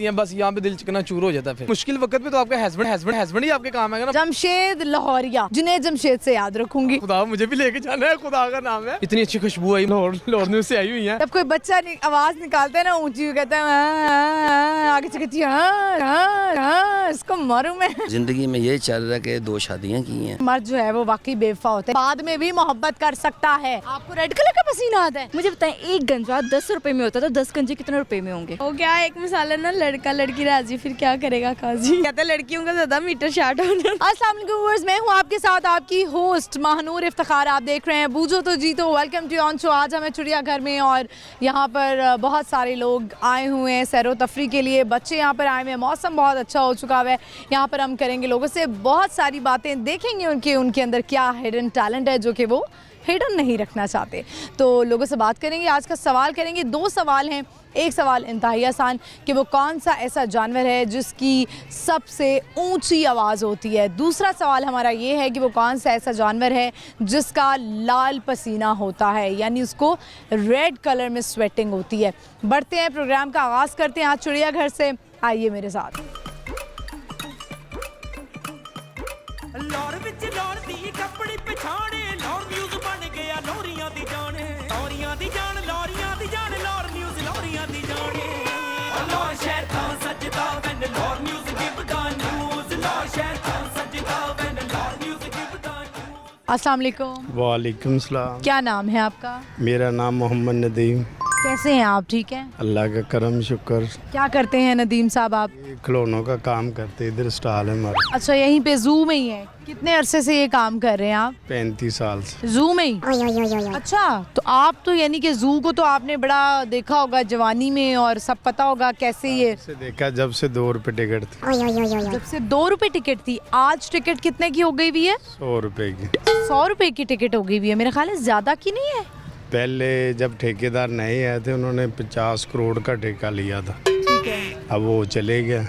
आती हैं बस यहाँ पे दिल चिकना चूर हो जाता है। फिर मुश्किल वक्त पे तो आपका हस्बैंड ही आपके काम है ना। जमशेद लाहौरिया, जिन्हें जमशेद से याद रखूंगी। खुदा मुझे भी लेके जाना है, खुदा का नाम है। इतनी अच्छी खुशबू आई लाहौर न्यूज़ से आई हुई है। जब कोई बच्चा आवाज निकालता है ना ऊंची, कहता है आगे से कहती है इसको मारूं मैं। जिंदगी में ये चल रहा है कि 2 शादियां की हैं। मर्द जो है वो वाकई बेवफा होता है, बाद में भी मोहब्बत कर सकता है। आपको रेड कलर का पसीना आता है? मुझे बताएं, एक गंजा 10 रुपए में होता था, 10 गंजे कितने रुपए में होंगे? हो गया एक मिसाल है ना, लड़का लड़की राजी, फिर क्या करेगा काजी। कहते हैं लड़कियों का ज्यादा मीटर शार्ट होना। अस्सलाम वालेकुम व्यूअर्स, मैं हूं आपके साथ आपकी होस्ट महानूर इफ्तिखार। आप देख रहे हैं बूझो तो जीतो, वेलकम टू ऑन शो। आज हमें चिड़ियाघर में और यहाँ पर बहुत सारे लोग आए हुए हैं सैरो तफरी के लिए। बच्चे यहाँ पर आए हुए हैं, मौसम बहुत अच्छा हो चुका है। यहाँ पर हम करेंगे लोगों से बहुत सारी बातें, देखेंगे उनके अंदर क्या हिडन टैलेंट है जो कि वो हिडन नहीं रखना चाहते। तो लोगों से बात करेंगे, आज का सवाल करेंगे। 2 सवाल हैं। एक सवाल इंतहाई आसान कि वो कौन सा ऐसा जानवर है जिसकी सबसे ऊंची आवाज़ होती है। दूसरा सवाल हमारा ये है कि वो कौन सा ऐसा जानवर है जिसका लाल पसीना होता है, यानी उसको रेड कलर में स्वेटिंग होती है। बढ़ते हैं, प्रोग्राम का आगाज़ करते हैं आज चिड़ियाघर से। आइए मेरे साथ। लौर विच लौर दी कपड़ी पछाणे, लौर न्यूज़ बन गया लौरियां दी जाने, लौरियां दी जान, लौरियां दी जान, लौर न्यूज़ लौरियां दी जाने। लौर शहर था सजदा वैन लौर न्यूज़ गिव द न्यूज़, लौर शहर था सजदा वैन लौर न्यूज़ गिव द न्यूज़। अस्सलाम वालेकुम। वालेकुम सलाम। क्या नाम है आपका? मेरा नाम मोहम्मद नदीम। कैसे हैं आप? ठीक हैं, अल्लाह का करम शुक्र। क्या करते हैं नदीम साहब आप? खिलौनों का काम करते, इधर स्टॉल है हमारा। अच्छा, यहीं पे जू में ही है। कितने अरसे से ये काम कर रहे हैं आप? 35 साल से जू में ही। अच्छा, तो आप तो यानी कि जू को तो आपने बड़ा देखा होगा जवानी में, और सब पता होगा कैसे ये से देखा जब से 2 रुपए टिकट थी। जब से 2 रुपए टिकट थी। आज टिकट कितने की हो गई हुई है? 100 रुपए की। 100 रुपए की टिकट हो गई हुई है। मेरे ख्याल है ज्यादा की नहीं है। पहले जब ठेकेदार नए आए थे उन्होंने 50 करोड़ का ठेका लिया था। ठीक है। अब वो चले गया।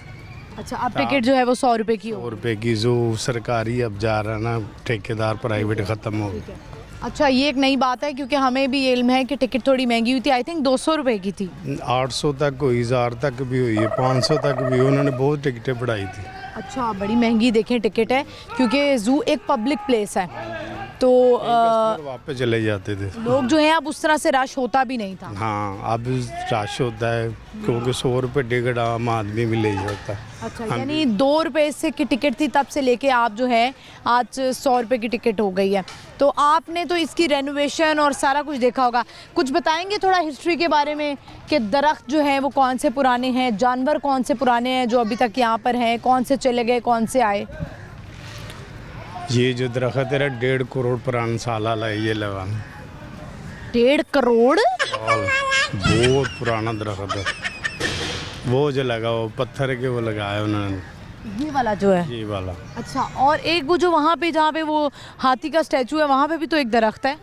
अच्छा, अब टिकट जो है वो 100 रुपए की हो। 100 रुपए की जो सरकारी अब जा रहा ना, ठेकेदार प्राइवेट खत्म हो गया। अच्छा, ये एक नई बात है क्योंकि हमें भी इल्म है कि टिकट थोड़ी महंगी हुई थी। आई थिंक 200 रुपए की थी। 800 तक हुई, 1000 तक भी हुई है, 500 तक भी। उन्होंने बहुत टिकटें बढ़ाई थी। अच्छा, बड़ी महंगी देखें टिकट है क्योंकि जू एक पब्लिक प्लेस है, तो वापस चले जाते थे लोग जो हैं अब उस तरह से रश होता भी नहीं था। हाँ, अब रश होता है क्योंकि 100 रुपए टिकट आम आदमी भी ले जाता है। अच्छा, यानी 2 रुपए से की टिकट थी तब से लेके आप जो है आज 100 रुपए की टिकट हो गई है। तो आपने तो इसकी रेनोवेशन और सारा कुछ देखा होगा। कुछ बताएंगे थोड़ा हिस्ट्री के बारे में कि दरख्त जो है वो कौन से पुराने हैं, जानवर कौन से पुराने हैं जो अभी तक यहाँ पर हैं, कौन से चले गए, कौन से आए? ये जो दरख्त है 1.5 करोड़ पुराना साल वाला है, ये लगा 1.5 करोड़? बहुत पुराना दरख्त है वो जो लगा, वो पत्थर के वो लगाया उन्होंने, ये वाला जो है? ये वाला। अच्छा, और एक वो जो वहाँ पे जहाँ पे वो हाथी का स्टैचू है वहाँ पे भी तो एक दरख्त है।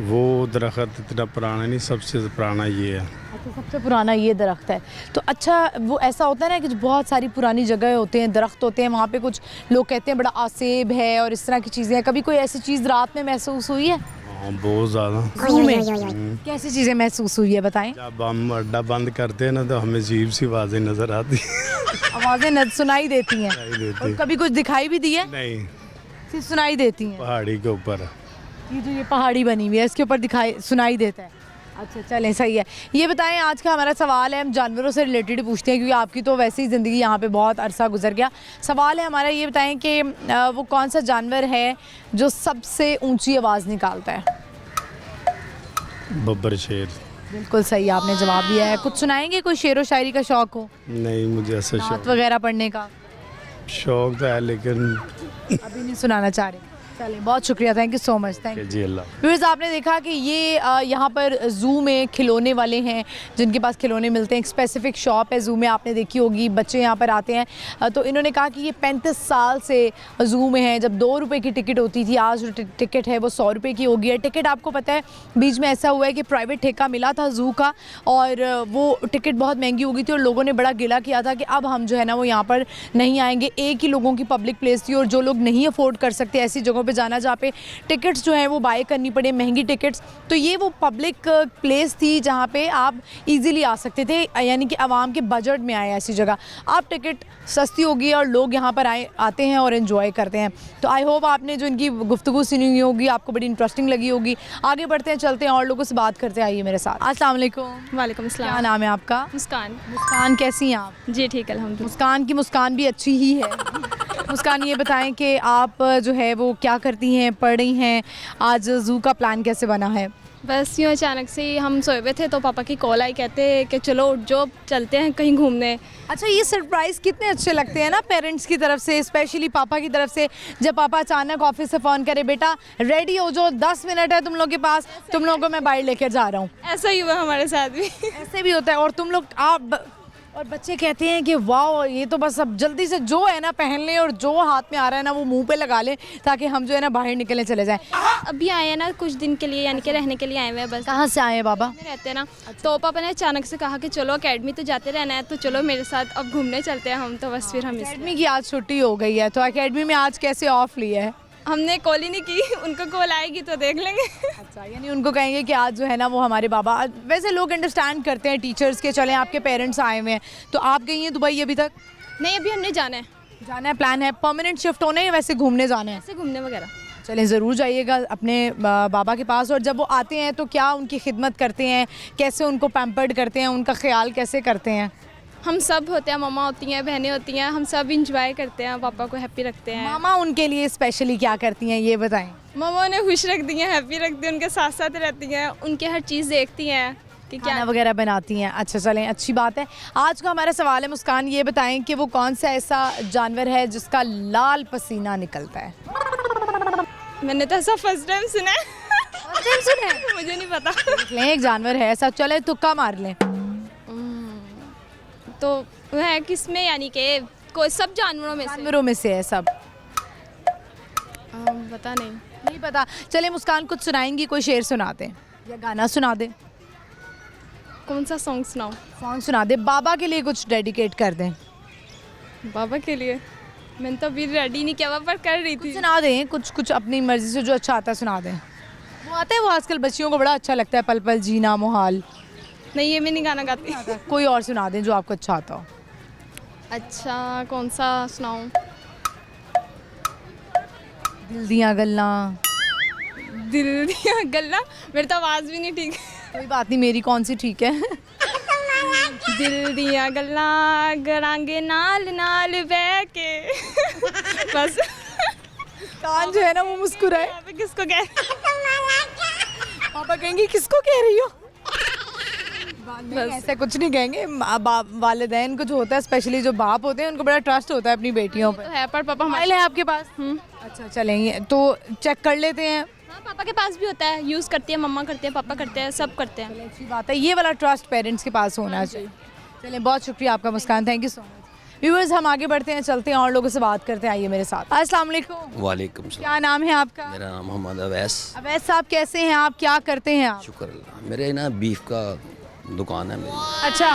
वो दरख्त इतना पुराना नहीं, सबसे पुराना ये है। अच्छा, सबसे पुराना ये दरख्त है। तो अच्छा, वो ऐसा होता है ना कि बहुत सारी पुरानी जगह होते हैं, दरख्त होते हैं, वहाँ पे कुछ लोग कहते हैं बड़ा आसेब है और इस तरह की चीज़ें हैं। कभी कोई ऐसी चीज़ रात में महसूस हुई है? हाँ, बहुत ज़्यादा। जू में कैसी चीज़ें महसूस हुई है, बताएं। जब हम अड्डा बंद करते हैं ना तो हमें अजीब सी आवाज़ें नज़र आती आवाज़ें सुनाई देती हैं? और कभी कुछ दिखाई भी दी है? नहीं, सिर्फ सुनाई देती हैं। पहाड़ी के ऊपर ये जो ये पहाड़ी बनी हुई है इसके ऊपर सुनाई देता है। अच्छा, चलें, सही है। ये बताएं, आज का हमारा सवाल है, हम जानवरों से रिलेटेड पूछते हैं क्योंकि आपकी तो वैसे ही ज़िंदगी यहाँ पे बहुत अरसा गुजर गया। सवाल है हमारा, ये बताएं कि वो कौन सा जानवर है जो सबसे ऊंची आवाज़ निकालता है? बब्बर शेर। बिल्कुल सही आपने जवाब दिया है। कुछ सुनाएंगे? कोई शेर व शायरी का शौक़ हो? नहीं, मुझे ऐसा नात वगैरह पढ़ने का शौक तो है लेकिन अभी नहीं सुनाना चाह रहे। चलिए, बहुत शुक्रिया, thank you so much. Thank you जी। अल्लाह। व्यूअर्स, आपने देखा कि ये यहाँ पर ज़ू में खिलौने वाले हैं जिनके पास खिलौने मिलते हैं। एक स्पेसिफ़िक शॉप है ज़ू में, आपने देखी होगी, बच्चे यहाँ पर आते हैं। तो इन्होंने कहा कि ये 35 साल से ज़ू में है। जब 2 रुपए की टिकट होती थी, आज जो टिकट है वो 100 रुपए की हो गई है। टिकट आपको पता है बीच में ऐसा हुआ है कि प्राइवेट ठेका मिला था ज़ू का और वो टिकट बहुत महंगी हो गई थी और लोगों ने बड़ा गिला किया था कि अब हम जो है ना वो यहाँ पर नहीं आएंगे। एक ही लोगों की पब्लिक प्लेस थी और जो लोग नहीं अफोर्ड कर सकते ऐसी जगहों पे जाना जहाँ पे टिकट्स जो हैं वो बाय करनी पड़े, महंगी टिकट्स। तो ये वो पब्लिक प्लेस थी जहाँ पे आप इजीली आ सकते थे, यानी कि आवाम के बजट में आए ऐसी जगह। आप टिकट सस्ती होगी और लोग यहाँ पर आते हैं और एंजॉय करते हैं। तो आई होप आपने जो इनकी गुफ्तगू सुनी हुई होगी आपको बड़ी इंटरेस्टिंग लगी होगी। आगे बढ़ते हैं, चलते हैं और लोगों से बात करते हैं, आइए मेरे साथ। अस्सलाम वालेकुम। वालेकुम क्या अस्सलाम। नाम है आपका? मुस्कान। मुस्कान, कैसी हैं आप? जी ठीक अल्हम्दुलिल्लाह। मुस्कान की मुस्कान भी अच्छी ही है। मुस्कान, ये बताएं कि आप जो है वो क्या करती हैं, पढ़ रही हैं, आज ज़ू का प्लान कैसे बना है? बस यूँ अचानक से ही हम सोए हुए थे तो पापा की कॉल आई, कहते कि चलो उठ जाओ चलते हैं कहीं घूमने। अच्छा, ये सरप्राइज़ कितने अच्छे लगते हैं ना पेरेंट्स की तरफ से, स्पेशली पापा की तरफ से, जब पापा अचानक ऑफिस से फ़ोन करे, बेटा रेडी हो जाओ 10 मिनट है तुम लोग के पास, तुम लोगों को मैं बाहर लेकर जा रहा हूँ। ऐसा ही हुआ हमारे साथ भी। ऐसे भी होता है। और तुम लोग और बच्चे कहते हैं कि वाह ये तो बस अब जल्दी से जो है ना पहन लें और जो हाथ में आ रहा है ना वो मुंह पे लगा लें ताकि हम जो है ना बाहर निकलने चले जाएं। अभी आए हैं ना कुछ दिन के लिए, यानी कि रहने के लिए आए हुए हैं बस। कहाँ से आए हैं बाबा? में रहते हैं ना। तो पापा ने अचानक से कहा कि चलो अकेडमी तो जाते रहना है, तो चलो मेरे साथ अब घूमने चलते हैं हम। तो बस फिर हम अकेडमी की आज छुट्टी हो गई है, तो अकेडमी में आज कैसे ऑफ लिया है? हमने कॉल ही नहीं की, उनको कॉल आएगी तो देख लेंगे। अच्छा, यानी उनको कहेंगे कि आज जो है ना वो हमारे बाबा, वैसे लोग अंडरस्टैंड करते हैं टीचर्स के, चलें आपके पेरेंट्स आए हुए हैं। तो आप गई हैं दुबई अभी तक? नहीं, अभी हमने जाना है। जाना है, प्लान है परमानेंट शिफ्ट होने या वैसे घूमने जाना है? ऐसे घूमने वगैरह। चलें, ज़रूर जाइएगा अपने बाबा के पास। और जब वो आते हैं तो क्या उनकी खिदमत करते हैं, कैसे उनको पैम्पर्ड करते हैं, उनका ख्याल कैसे करते हैं? हम सब होते हैं, मम्मा होती हैं, बहनें होती हैं, हम सब इंजॉय करते हैं, पापा को हैप्पी रखते हैं। मामा उनके लिए स्पेशली क्या करती हैं ये बताएं? मामा उन्हें खुश रखती हैं, हैप्पी रखती हैं, उनके साथ साथ रहती हैं, उनके हर चीज़ देखती हैं कि खाना क्या वगैरह बनाती हैं। अच्छा, चलें, अच्छी बात है। आज का हमारा सवाल है मुस्कान, ये बताएं कि वो कौन सा ऐसा जानवर है जिसका लाल पसीना निकलता है? मैंने तो ऐसा फर्स्ट टाइम सुना है। सुना है? मुझे नहीं पता। देख लें, एक जानवर है ऐसा, चले तुक्का मार लें। तो वह किसमें, यानी कि कोई सब जानवरों में से? जानवरों में से है सब। पता नहीं। नहीं पता। चले मुस्कान, कुछ सुनाएंगी, कोई शेर सुना दें या गाना सुना दें? कौन सा सॉन्ग सुनाऊं? सॉन्ग सुना दे, बाबा के लिए कुछ डेडिकेट कर दें। बाबा के लिए मैंने तो अभी रेडी नहीं किया हुआ, पर कर रही थी। सुना दें कुछ अपनी मर्जी से जो अच्छा आता है सुना दें। वो आता है, वो आजकल बच्चियों को बड़ा अच्छा लगता है, पल पल जीना मुहाल। नहीं, ये मैं नहीं गाना गाती। कोई और सुना दें जो आपको अच्छा आता हो। अच्छा, कौन सा सुनाऊं? दिल दियां गल्लां। दिल दिया गल्ला, मेरी तो आवाज़ भी नहीं ठीक। कोई बात नहीं, मेरी कौन सी ठीक है। दिल दिया गल्ला करांगे नाल नाल बह के। बस कान जो है ना वो मुस्कुराए। यहाँ पे किसको कह? पापा कहेंगे किसको कह रही हो? नहीं, ऐसा कुछ नहीं कहेंगे। वालिदैन को जो होता है, स्पेशली जो बाप होते हैं, उनको बड़ा ट्रस्ट होता है अपनी बेटियों तो पर। है, पर पापा मोबाइल है आपके पास? अच्छा, चलेंगे तो चेक कर लेते हैं। हाँ, पापा के पास भी होता है, यूज़ करती है, मम्मा करते हैं, पापा करते हैं, सब करते हैं। अच्छी बात है, ये वाला ट्रस्ट पेरेंट्स के पास होना चाहिए। चलें, बहुत शुक्रिया आपका Muskan, thank you so much. Viewers, हम आगे बढ़ते हैं, चलते हैं और लोगों से बात करते हैं, आइए मेरे साथ। अस्सलाम वालेकुम। वालेकुम सलाम। क्या नाम है आपका? मेरा नाम मोहम्मद अवैस। अवैस साहब, कैसे हैं आप, क्या करते हैं आप? शुक्र अल्लाह। मेरे ना बीफ का दुकान है मेरी। अच्छा,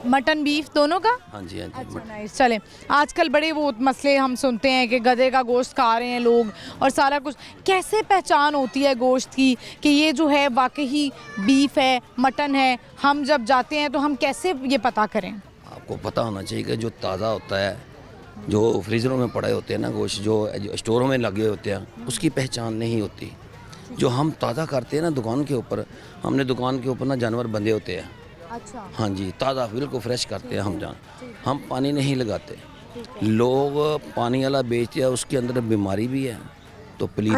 मटन बीफ दोनों का? हाँ जी, हाँ जी। अच्छा, नाइस। चलें, आजकल बड़े वो मसले हम सुनते हैं कि गधे का गोश्त खा रहे हैं लोग और सारा कुछ। कैसे पहचान होती है गोश्त की कि ये जो है वाकई बीफ है, मटन है? हम जब जाते हैं तो हम कैसे ये पता करें? आपको पता होना चाहिए कि जो ताज़ा होता है, जो फ्रीज़रों में पड़े होते हैं ना गोश्त, जो स्टोरों में लगे होते हैं, उसकी पहचान नहीं होती। जो हम ताज़ा करते हैं ना दुकान के ऊपर, हमने दुकान के ऊपर ना जानवर बंधे होते हैं। अच्छा, हाँ जी, ताज़ा बिल्कुल फ्रेश करते हैं हम हम पानी नहीं लगाते। लोग पानी वाला बेचते हैं, उसके अंदर बीमारी भी है, तो प्लीज़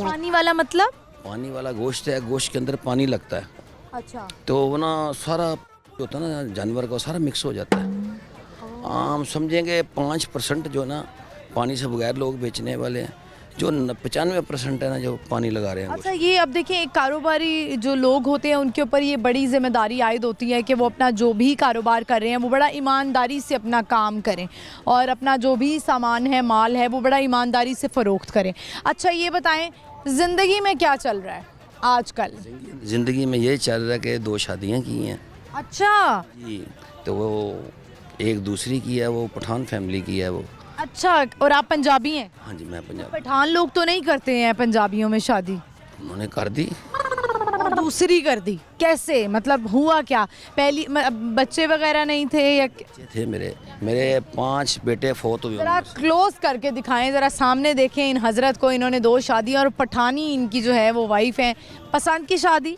पानी वाला मतलब? पानी वाला गोश्त है, गोश्त के अंदर पानी लगता है, अच्छा, तो वो ना सारा जो होता है ना जानवर का सारा मिक्स हो जाता है। हम समझेंगे 5% जो ना पानी से बगैर लोग बेचने वाले हैं, जो 95% है ना जो पानी लगा रहे हैं। अच्छा, ये अब देखिए, एक कारोबारी जो लोग होते हैं उनके ऊपर ये बड़ी जिम्मेदारी आयद होती है कि वो अपना जो भी कारोबार कर रहे हैं वो बड़ा ईमानदारी से अपना काम करें और अपना जो भी सामान है, माल है, वो बड़ा ईमानदारी से फ़रोख्त करें। अच्छा, ये बताएं ज़िंदगी में क्या चल रहा है आजकल? ज़िंदगी में ये चल रहा है कि 2 शादियाँ की हैं। अच्छा जी, तो वो एक दूसरी की है, वो पठान फैमिली की है वो। अच्छा, और आप पंजाबी हैं? हाँ जी, मैं पंजाब। पठान लोग तो नहीं करते हैं पंजाबियों में शादी, उन्होंने कर दी। और दूसरी कर दी कैसे? मतलब हुआ क्या? पहली बच्चे वगैरह नहीं थे या बच्चे थे मेरे 5 बेटे फोत हुए। जरा क्लोज करके दिखाएं, जरा सामने देखें इन हजरत को। इन्होंने 2 शादी और पठानी इनकी जो है वो वाइफ है। पसंद की शादी?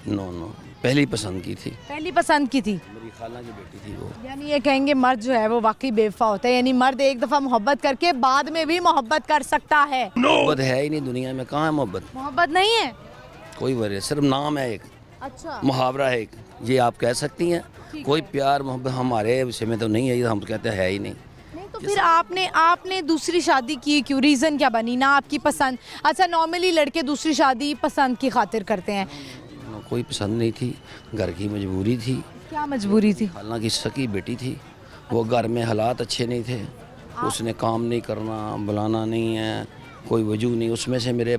नो, पहली पसंद की थी। पहली पसंद की थी। मेरी खाला की बेटी थी वो। यानी ये कहेंगे मर्द जो है वो वाकई बेवफा होता है, यानी मर्द एक दफ़ा मोहब्बत करके बाद में भी मोहब्बत कर सकता है। मोहब्बत है ही नहीं दुनिया में, कहाँ है मोहब्बत? मोहब्बत नहीं है? कोई वजह, सिर्फ नाम है एक, अच्छा, मुहावरा है एक, ये आप कह सकती हैं। कोई प्यार मोहब्बत हमारे विषय में तो नहीं है, हम तो कहते हैं है ही नहीं। नहीं तो फिर आपने दूसरी शादी की क्यों? रीज़न क्या बनी? ना आपकी पसंद? अच्छा, नॉर्मली लड़के दूसरी शादी पसंद की खातिर करते हैं। कोई पसंद नहीं थी, घर की मजबूरी थी। क्या मजबूरी थी? हालांकि सकी बेटी थी, वो घर में हालात अच्छे नहीं थे, उसने काम नहीं करना, बुलाना नहीं है, कोई वजूद नहीं। उसमें से मेरे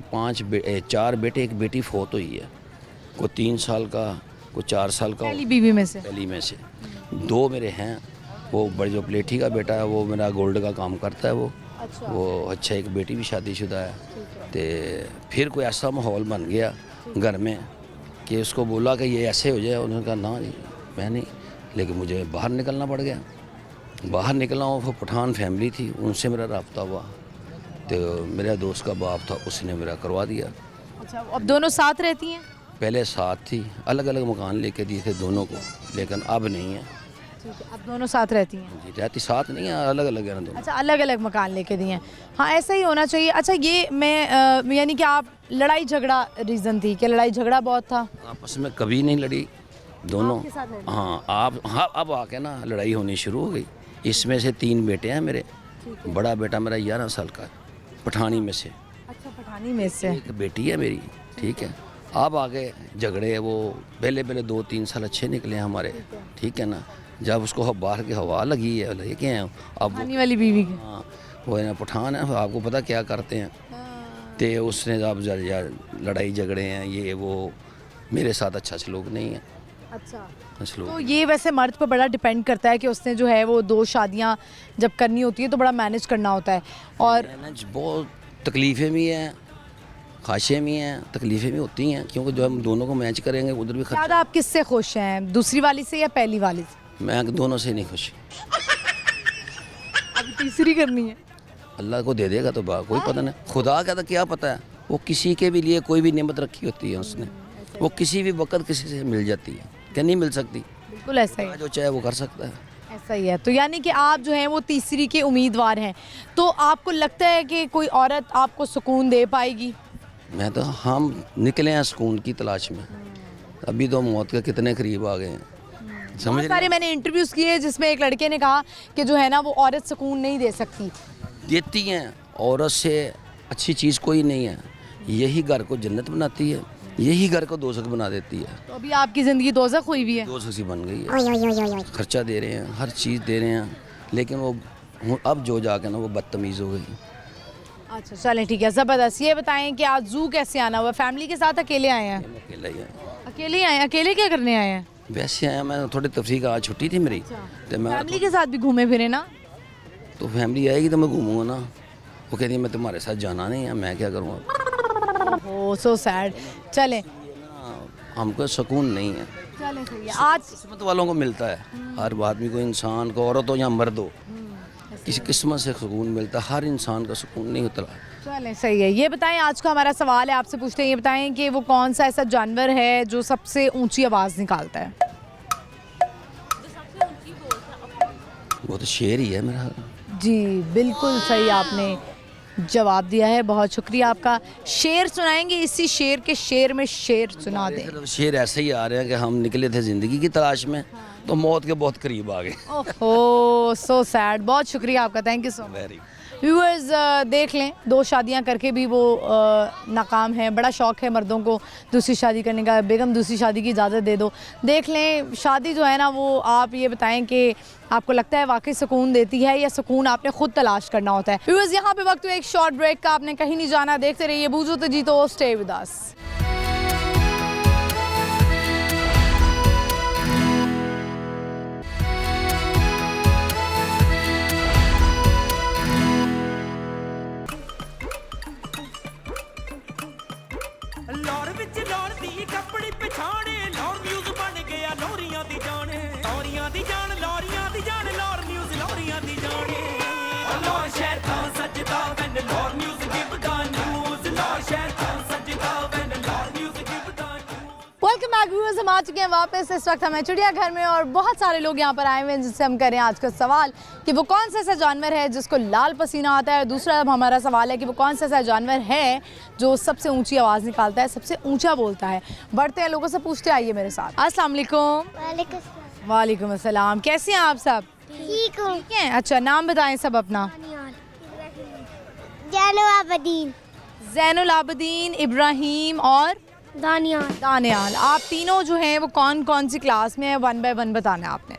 4 बेटे, एक बेटी फोत हुई है, कोई 3 साल का, कोई 4 साल का। पहली बीवी में से? पहली में से 2 मेरे हैं। वो बड़े जो प्लेठी का बेटा है वो मेरा गोल्ड का काम करता है वो अच्छा, एक बेटी भी शादीशुदा है। तो फिर कोई ऐसा माहौल बन गया घर में कि उसको बोला कि ये ऐसे हो जाए, उन्होंने कहा ना जी मैं नहीं, लेकिन मुझे बाहर निकलना पड़ गया। बाहर निकला हूँ, वो पठान फैमिली थी, उनसे मेरा रब्ता हुआ, तो मेरा दोस्त का बाप था, उसने मेरा करवा दिया। अच्छा, अब दोनों साथ रहती हैं? पहले साथ थी, अलग अलग मकान लेके दिए थे दोनों को, लेकिन अब नहीं है। ठीक है, अब दोनों साथ रहती हैं? जी, रहती साथ नहीं है, अलग अलग है ना दोनों। अच्छा, अलग अलग मकान लेके दिए हैं। हाँ, ऐसा ही होना चाहिए। अच्छा, ये मैं यानी कि आप लड़ाई झगड़ा रीज़न थी कि लड़ाई झगड़ा बहुत था? आपस में कभी नहीं लड़ी दोनों। आपके साथ लड़ी? हाँ, अब आके ना लड़ाई होनी शुरू हो गई। इसमें से 3 बेटे हैं मेरे, बड़ा बेटा मेरा 11 साल का है, पठानी में से। अच्छा, पठानी में से। एक बेटी है मेरी, ठीक है। अब आगे झगड़े, वो पहले 2-3 साल अच्छे निकले हैं हमारे, ठीक है ना। जब उसको बाहर की हवा लगी है, लेके आए अब पठानी वाली बीवी की? हाँ, वो है ना पठान है, आपको पता क्या करते हैं। तो उसने अब लड़ाई झगड़े हैं, ये वो मेरे साथ अच्छा सलूक नहीं है। अच्छा, सलूक तो ये वैसे मर्द पर बड़ा डिपेंड करता है कि उसने जो है वो 2 शादियां जब करनी होती है तो बड़ा मैनेज करना होता है। और मैनेज बहुत तकलीफ़ें भी हैं, ख्वाहिशें भी हैं, तकलीफ़ें भी होती हैं, क्योंकि जो हम दोनों को मैच करेंगे उधर भी खर्चा। ज़्यादा आप किससे खुश हैं, दूसरी वाली से या पहली वाली से? मैं दोनों से नहीं खुश। अभी तीसरी करनी है? अल्लाह को दे देगा तो कोई पता नहीं, खुदा का तो क्या पता है। वो किसी के भी लिए कोई भी नेमत रखी होती है उसने, वो किसी भी वक्त किसी से मिल जाती है, क्या नहीं मिल सकती। बिल्कुल ऐसा ही है। जो चाहे वो कर सकता है। ऐसा ही है। तो यानी कि आप जो हैं वो तीसरी के उम्मीदवार हैं, तो आपको लगता है कि कोई औरत आपको सुकून दे पाएगी? मैं तो हम निकले हैं सुकून की तलाश में, अभी तो मौत के कितने करीब आ गए हैं, समझ बहुत सारे मैंने इंटरव्यूज़ किए जिसमें एक लड़के ने कहा कि जो है ना वो औरत सुकून नहीं दे सकती। देती हैं, औरत से अच्छी चीज़ कोई नहीं है। यही घर को जन्नत बनाती है, यही घर को दोज़ख बना देती है। तो अभी आपकी ज़िंदगी दोज़ख हुई भी है? दोज़ख सी बन गई है। खर्चा दे रहे हैं, हर चीज़ दे रहे हैं, लेकिन वो अब जो जाके ना वो बदतमीज़ हो गई। अच्छा, चलें ठीक है, ज़बरदस्त। ये बताएं कि आज ज़ू कैसे आना हुआ? फैमिली के साथ अकेले आए हैं? अकेला ही है। अकेले आए? अकेले क्या करने आए हैं? वैसे आया मैं, थोड़ी तफरीक, आज छुट्टी थी मेरी, तो मैं फैमिली के साथ भी घूमे फिरे ना? तो फैमिली आएगी तो मैं घूमूंगा ना। वो कहती है मैं तुम्हारे साथ जाना नहीं है, मैं क्या करूँगा। ओह सो सैड। चलें हमको सुकून नहीं है। चलें सही है। आज किस्मत वालों को मिलता है, हर आदमी को, इंसान को, औरत हो या मर्द हो, किसी किस्मत से सुकून मिलता है, हर इंसान का सुकून नहीं होता। चलें सही है। ये बताएं, आज का हमारा सवाल है, आपसे पूछते हैं, ये बताएं कि वो कौन सा ऐसा जानवर है जो सबसे ऊंची आवाज़ निकालता है? वो तो शेर ही है मेरा। जी बिल्कुल सही आपने जवाब दिया है, बहुत शुक्रिया आपका। शेर सुनाएंगे, इसी शेर के शेर में शेर सुना दें। सिर्फ शेर ऐसे ही आ रहे हैं कि हम निकले थे ज़िंदगी की तलाश में, तो मौत के बहुत करीब आ गए। ओहो सो सैड। बहुत शुक्रिया आपका, thank you so much. Very viewers देख लें, 2 शादियां करके भी वो नाकाम हैं। बड़ा शौक़ है मर्दों को दूसरी शादी करने का, बेगम दूसरी शादी की इजाज़त दे दो। देख लें, शादी जो है ना वो आप ये बताएं कि आपको लगता है वाकई सुकून देती है या सुकून आपने खुद तलाश करना होता है। व्यूअर्स यहाँ पे वक्त हुआ एक शॉर्ट ब्रेक का, आपने कहीं नहीं जाना, देखते रहिए बूझो तो जीतो, stay with us. Welcome back viewers, हम आ चुके हैं वापस। इस वक्त हमें चिड़ियाघर में और बहुत सारे लोग यहाँ पर आए हुए हैं जिससे हम करें आज का सवाल कि वो कौन सा ऐसा जानवर है जिसको लाल पसीना आता है। दूसरा हमारा सवाल है कि वो कौन सा ऐसा जानवर है जो सबसे ऊंची आवाज़ निकालता है, सबसे ऊंचा बोलता है। बढ़ते हैं, लोगों से पूछते आइए मेरे साथ। अस्सलाम वालेकुम। वालेकुम अस्सलाम। कैसे हैं आप सब? ठीक हूँ। ठीक है, अच्छा नाम बताएं सब अपना। ज़ैनुल आबदीन, इब्राहिम और दानियाल। आप तीनों जो हैं वो कौन कौन सी क्लास में है? 1 बाय 1 बताना है आपने।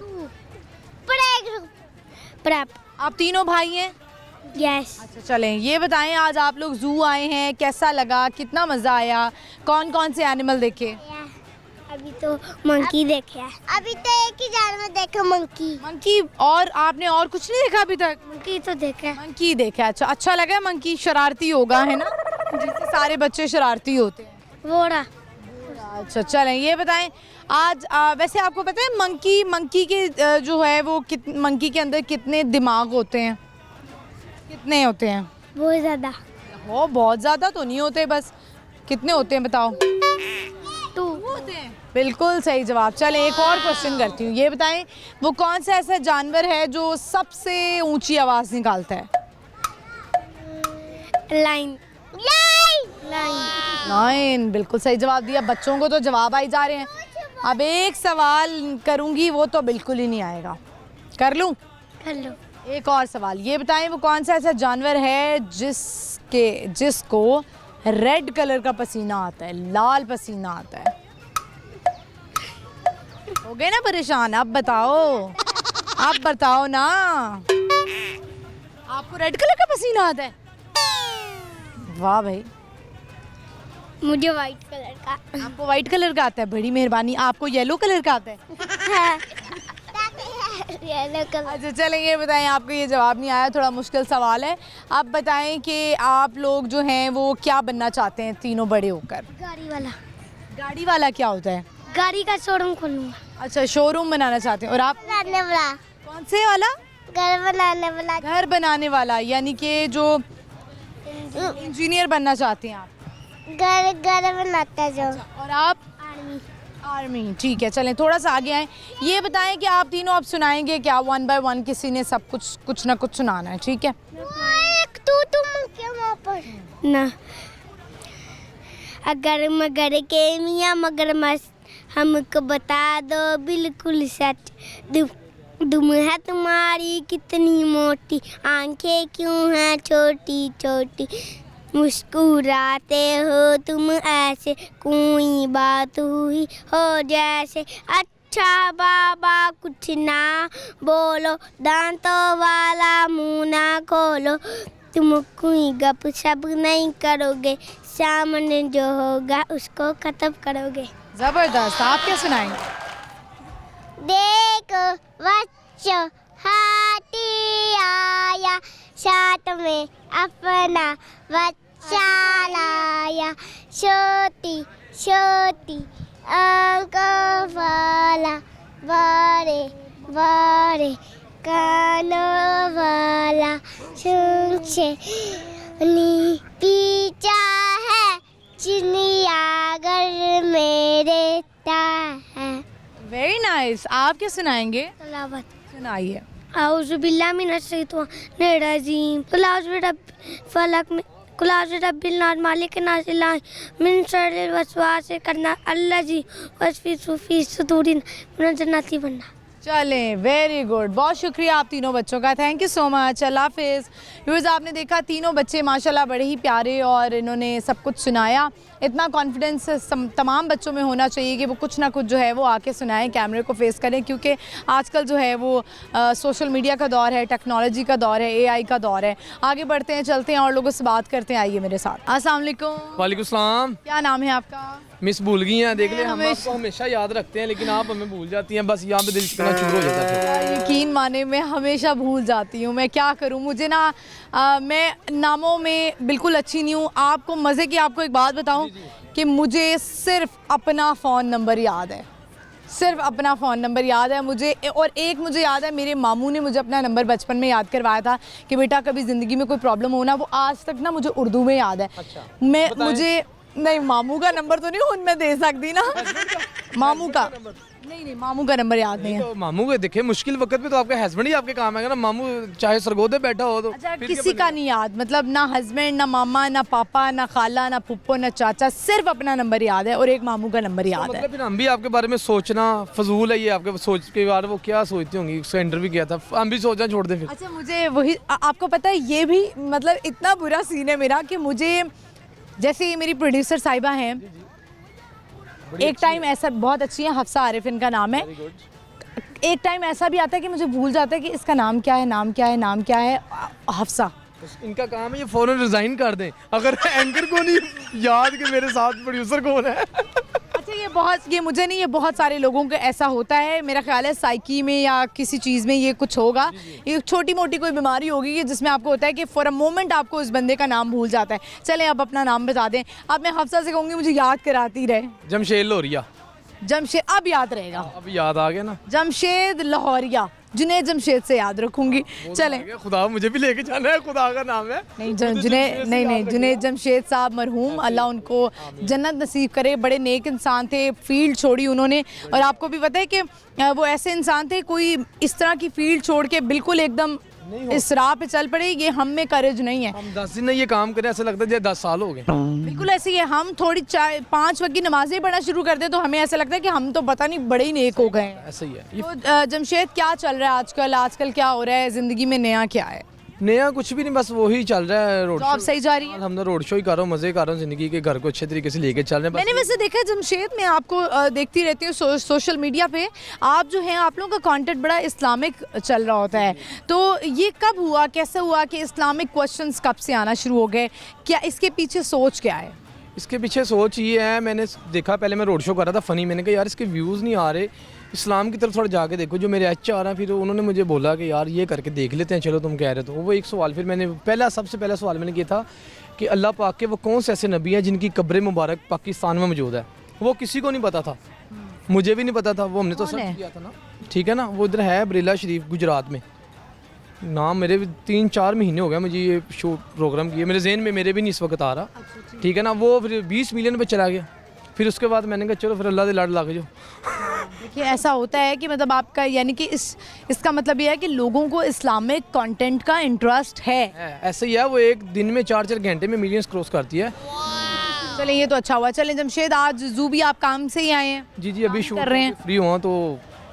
आप तीनों भाई हैं? यस। अच्छा चलें, ये बताएं आज आप लोग जू आए हैं, कैसा लगा, कितना मज़ा आया, कौन कौन से एनिमल देखे? अभी तो मंकी देखे है। अभी तो एक ही जानवर देखा, मंकी। और आपने और कुछ नहीं देखा अभी तक? मंकी तो देखा। मंकी देखा। अच्छा लगा है मंकी? शरारती होगा है ना, जिससे सारे बच्चे शरारती होते हैं। वोड़ा। अच्छा चलें, ये बताएं आज वैसे आपको पता है मंकी के जो है वो मंकी के अंदर कितने दिमाग होते हैं? कितने होते हैं? बहुत ज़्यादा। वो बहुत ज़्यादा तो नहीं होते, बस कितने होते हैं बताओ? 2 होते हैं। बिल्कुल सही जवाब। चलें, एक और क्वेश्चन करती हूँ। ये बताएं वो कौन सा ऐसा जानवर है जो सबसे ऊंची आवाज़ निकालता है? लाइन। बिल्कुल सही जवाब दिया। बच्चों को तो जवाब आई जा रहे हैं। अब एक सवाल करूंगी, वो तो बिल्कुल ही नहीं आएगा। कर लूं? कर लो। एक और सवाल। ये बताएं वो कौन सा ऐसा जानवर है जिसको रेड कलर का पसीना आता है, लाल पसीना आता है? हो गए ना परेशान? अब बताओ ना। आपको रेड कलर का पसीना आता है? वाह भाई। मुझे वाइट कलर का। आपको वाइट कलर का आता है? बड़ी मेहरबानी। आपको येलो कलर का आता है? Yellow colour. अच्छा चलें, ये बताएं, आपको ये जवाब नहीं आया, थोड़ा मुश्किल सवाल है। आप बताएं कि आप लोग जो हैं वो क्या बनना चाहते हैं तीनों बड़े होकर? गाड़ी वाला क्या होता है? गाड़ी का शोरूम खोलूंगा। अच्छा, शोरूम बनाना चाहते हैं। और आप? बनाने वाला। कौन से वाला? घर बनाने वाला, यानी कि जो इंजीनियर बनना चाहते हैं आप? घर बनाता है जो। और आप? आर्मी। ठीक है, चलें थोड़ा सा आगे आए। ये बताएं कि आप तीनों अब सुनाएंगे क्या? 1 बाय 1 किसी ने सब कुछ ना कुछ सुनाना है, ठीक है? ना। अगर मगर के मियाँ मगरमच्छ हमको बता दो बिल्कुल सच, दुम है तुम्हारी कितनी मोटी, आंखें क्यों हैं छोटी छोटी, मुस्कुराते हो तुम ऐसे, कोई बात हुई हो जैसे, अच्छा बाबा कुछ ना बोलो, दांतों वाला मुंह ना खोलो, तुम कोई गपशप नहीं करोगे, सामने जो होगा उसको खत्म करोगे। जबरदस्त। आप क्या सुनाएंगे? देखो बच्चों हाथी आया, साथ में अपना बच्चा लाया, छोटी छोटी आंखों वाला, बड़े बड़े कानों वाला, सूंचे पीछा है चिड़ियाघर में रहता है। Very nice. आप क्या सुनाएंगे? तलावत। सुनाइए। आउज़ु बिल्लाहि मिनश शैतानिर रजीम, कुल रब्बिल नास मालिकिन नास इलाहि मिन शर्रिल वसवासिल खन्नास अल्लज़ी युवस्विसु फी सुदूरिन मिनल जन्नति वन नार। चलें, वेरी गुड। बहुत शुक्रिया आप तीनों बच्चों का। Thank you so much. अल्लाह हाफिज़। व्यूअर्स, आपने देखा तीनों बच्चे माशाल्लाह बड़े ही प्यारे और इन्होंने सब कुछ सुनाया। इतना कॉन्फिडेंस तमाम बच्चों में होना चाहिए कि वो कुछ ना कुछ जो है वो आके सुनाएं, कैमरे को फेस करें, क्योंकि आजकल जो है वो सोशल मीडिया का दौर है, टेक्नोलॉजी का दौर है, AI का दौर है। आगे बढ़ते हैं, चलते हैं और लोगों से बात करते हैं। आइए मेरे साथ। अस्सलाम वालेकुम। वालेकुम सलाम। क्या नाम है आपका? मिस भूल गई हैं, देख ले हम आपको हमेशा याद रखते हैं लेकिन आप हमें भूल जाती हैं, बस यहाँ पे दिल कितना चूर हो जाता है। यकीन माने मैं हमेशा भूल जाती हूँ, मैं क्या करूँ, मुझे ना मैं नामों में बिल्कुल अच्छी नहीं हूँ। आपको मज़े की आपको एक बात बताऊँ कि मुझे सिर्फ अपना फ़ोन नंबर याद है, सिर्फ अपना फ़ोन नंबर याद है मुझे। और एक मुझे याद है, मेरे मामू ने मुझे अपना नंबर बचपन में याद करवाया था कि बेटा कभी ज़िंदगी में कोई प्रॉब्लम हो ना, वो आज तक ना मुझे उर्दू में याद है। अच्छा, मुझे नहीं मामू का नंबर तो नहीं उनमें दे सकती ना। मामू का नहीं मामू का नंबर याद नहीं है। तो मामू के देखे मुश्किल वक्त में तो आपके हस्बैंड ही आपके काम आएगा ना। मामू चाहे सरगोदे बैठा हो तो अच्छा फिर किसी क्या का नहीं याद, मतलब ना हस्बैंड ना मामा ना पापा ना खाला ना पुप्पो ना चाचा, सिर्फ अपना नंबर याद है और एक मामू का नंबर याद है। मतलब फिर हम भी आपके बारे में सोचना फजूल है। ये आपके सोच के बारे में वो क्या सोचती होंगी, उसका इंटरव्यू किया था, हम भी सोचना छोड़ दें फिर। अच्छा मुझे वही आपको पता है ये भी मतलब इतना बुरा सीन है मेरा कि मुझे जैसे ये मेरी प्रोड्यूसर साहिबा हैं, एक टाइम ऐसा बहुत अच्छी है, हफ्सा आरिफ इनका नाम है। एक टाइम ऐसा भी आता है कि मुझे भूल जाता है कि इसका नाम क्या है, नाम क्या है, नाम क्या है, हफ्सा। इनका काम है ये फौरन रिजाइन कर दें अगर एंकर को नहीं याद कि मेरे साथ प्रोड्यूसर कौन है। अच्छा ये मुझे नहीं, ये बहुत सारे लोगों को ऐसा होता है। मेरा ख्याल है साइकी में या किसी चीज़ में ये कुछ होगा। ये छोटी मोटी कोई बीमारी होगी कि जिसमें आपको होता है कि फॉर अ मोमेंट आपको उस बंदे का नाम भूल जाता है। चलें अब अपना नाम बता दें। अब मैं हफ्सा से कहूँगी मुझे याद कराती रहे। जमशेद लोहरिया। जमशेद अब याद रहेगा, अब याद आ गया ना। जमशेद लाहौरिया, जुनैद जमशेद से याद रखूंगी। चलें खुदा मुझे भी लेके जाना है, खुदा का नाम है। नहीं जुनैद जमशेद साहब मरहूम, अल्लाह उनको जन्नत नसीब करे। बड़े नेक इंसान थे, फील्ड छोड़ी उन्होंने। और आपको भी पता है कि वो ऐसे इंसान थे, कोई इस तरह की फील्ड छोड़ के बिल्कुल एकदम इस राह पे चल पड़े, ये हम में करेज नहीं है। हम 10 दिन ये काम करें ऐसा लगता है जैसे 10 साल हो गए। बिल्कुल ऐसे ही है। हम थोड़ी 5 वक्त की नमाजें पढ़ना शुरू कर दें तो हमें ऐसा लगता है कि हम तो पता नहीं बड़े ही नेक हो गए हैं। ऐसा ही है। तो जमशेद क्या चल रहा है आजकल क्या हो रहा है ज़िंदगी में, नया क्या है? नया कुछ भी नहीं, बस वही चल रहा है। रोड जॉब सही जा रही है? हम तो रोड शो ही कर रहा हूँ, मजे कर रहा हूँ, जिंदगी के घर को अच्छे तरीके से लेके चल रहे हैं। मैंने वैसे देखा जमशेद, मैं आपको देखती रहती हूँ सोशल मीडिया पे, आप जो हैं आप लोगों का कंटेंट बड़ा इस्लामिक चल रहा होता है। तो ये कब हुआ, कैसे हुआ कि इस्लामिक क्वेश्चंस कब से आना शुरू हो गए? क्या इसके पीछे सोच क्या है? इसके पीछे सोच ये है, मैंने देखा पहले मैं रोड शो कर रहा था फनी, मैंने कहा यार इसके व्यूज़ नहीं आ रहे, इस्लाम की तरफ थोड़ा जाके देखो। जो मेरे अच्छा आ रहा है, फिर उन्होंने मुझे बोला कि यार ये करके देख लेते हैं, चलो तुम कह रहे तो वो एक सवाल। फिर मैंने सबसे पहला सवाल मैंने किया था कि अल्लाह पाक के वो कौन से ऐसे नबी हैं जिनकी कब्र मुबारक पाकिस्तान में मौजूद है। वो किसी को नहीं पता था, मुझे भी नहीं पता था, वो हमने तो सर्च किया था ना, ठीक है ना। वो इधर है बरेला शरीफ गुजरात में। नाम मेरे 3-4 महीने हो गए मुझे ये शो प्रोग्राम किए, मेरे जहन में मेरे भी नहीं इस वक्त आ रहा, ठीक है ना। वो फिर 20 मिलियन पे चला गया। फिर उसके बाद मैंने कहा चलो फिर अल्लाह दे लड़ लाग जाओ। देखिए ऐसा होता है कि मतलब आपका यानी कि इसका मतलब ये है कि लोगों को इस्लामिक कंटेंट का इंटरेस्ट है। ऐसे ही है, वो एक दिन में 4-4 घंटे में मिलियंस क्रॉस करती है। चलें ये तो अच्छा हुआ। चलें जमशेद, आज जू भी आप काम से ही आए हैं? जी अभी शूट कर रहे हैं। फ्री हुआ तो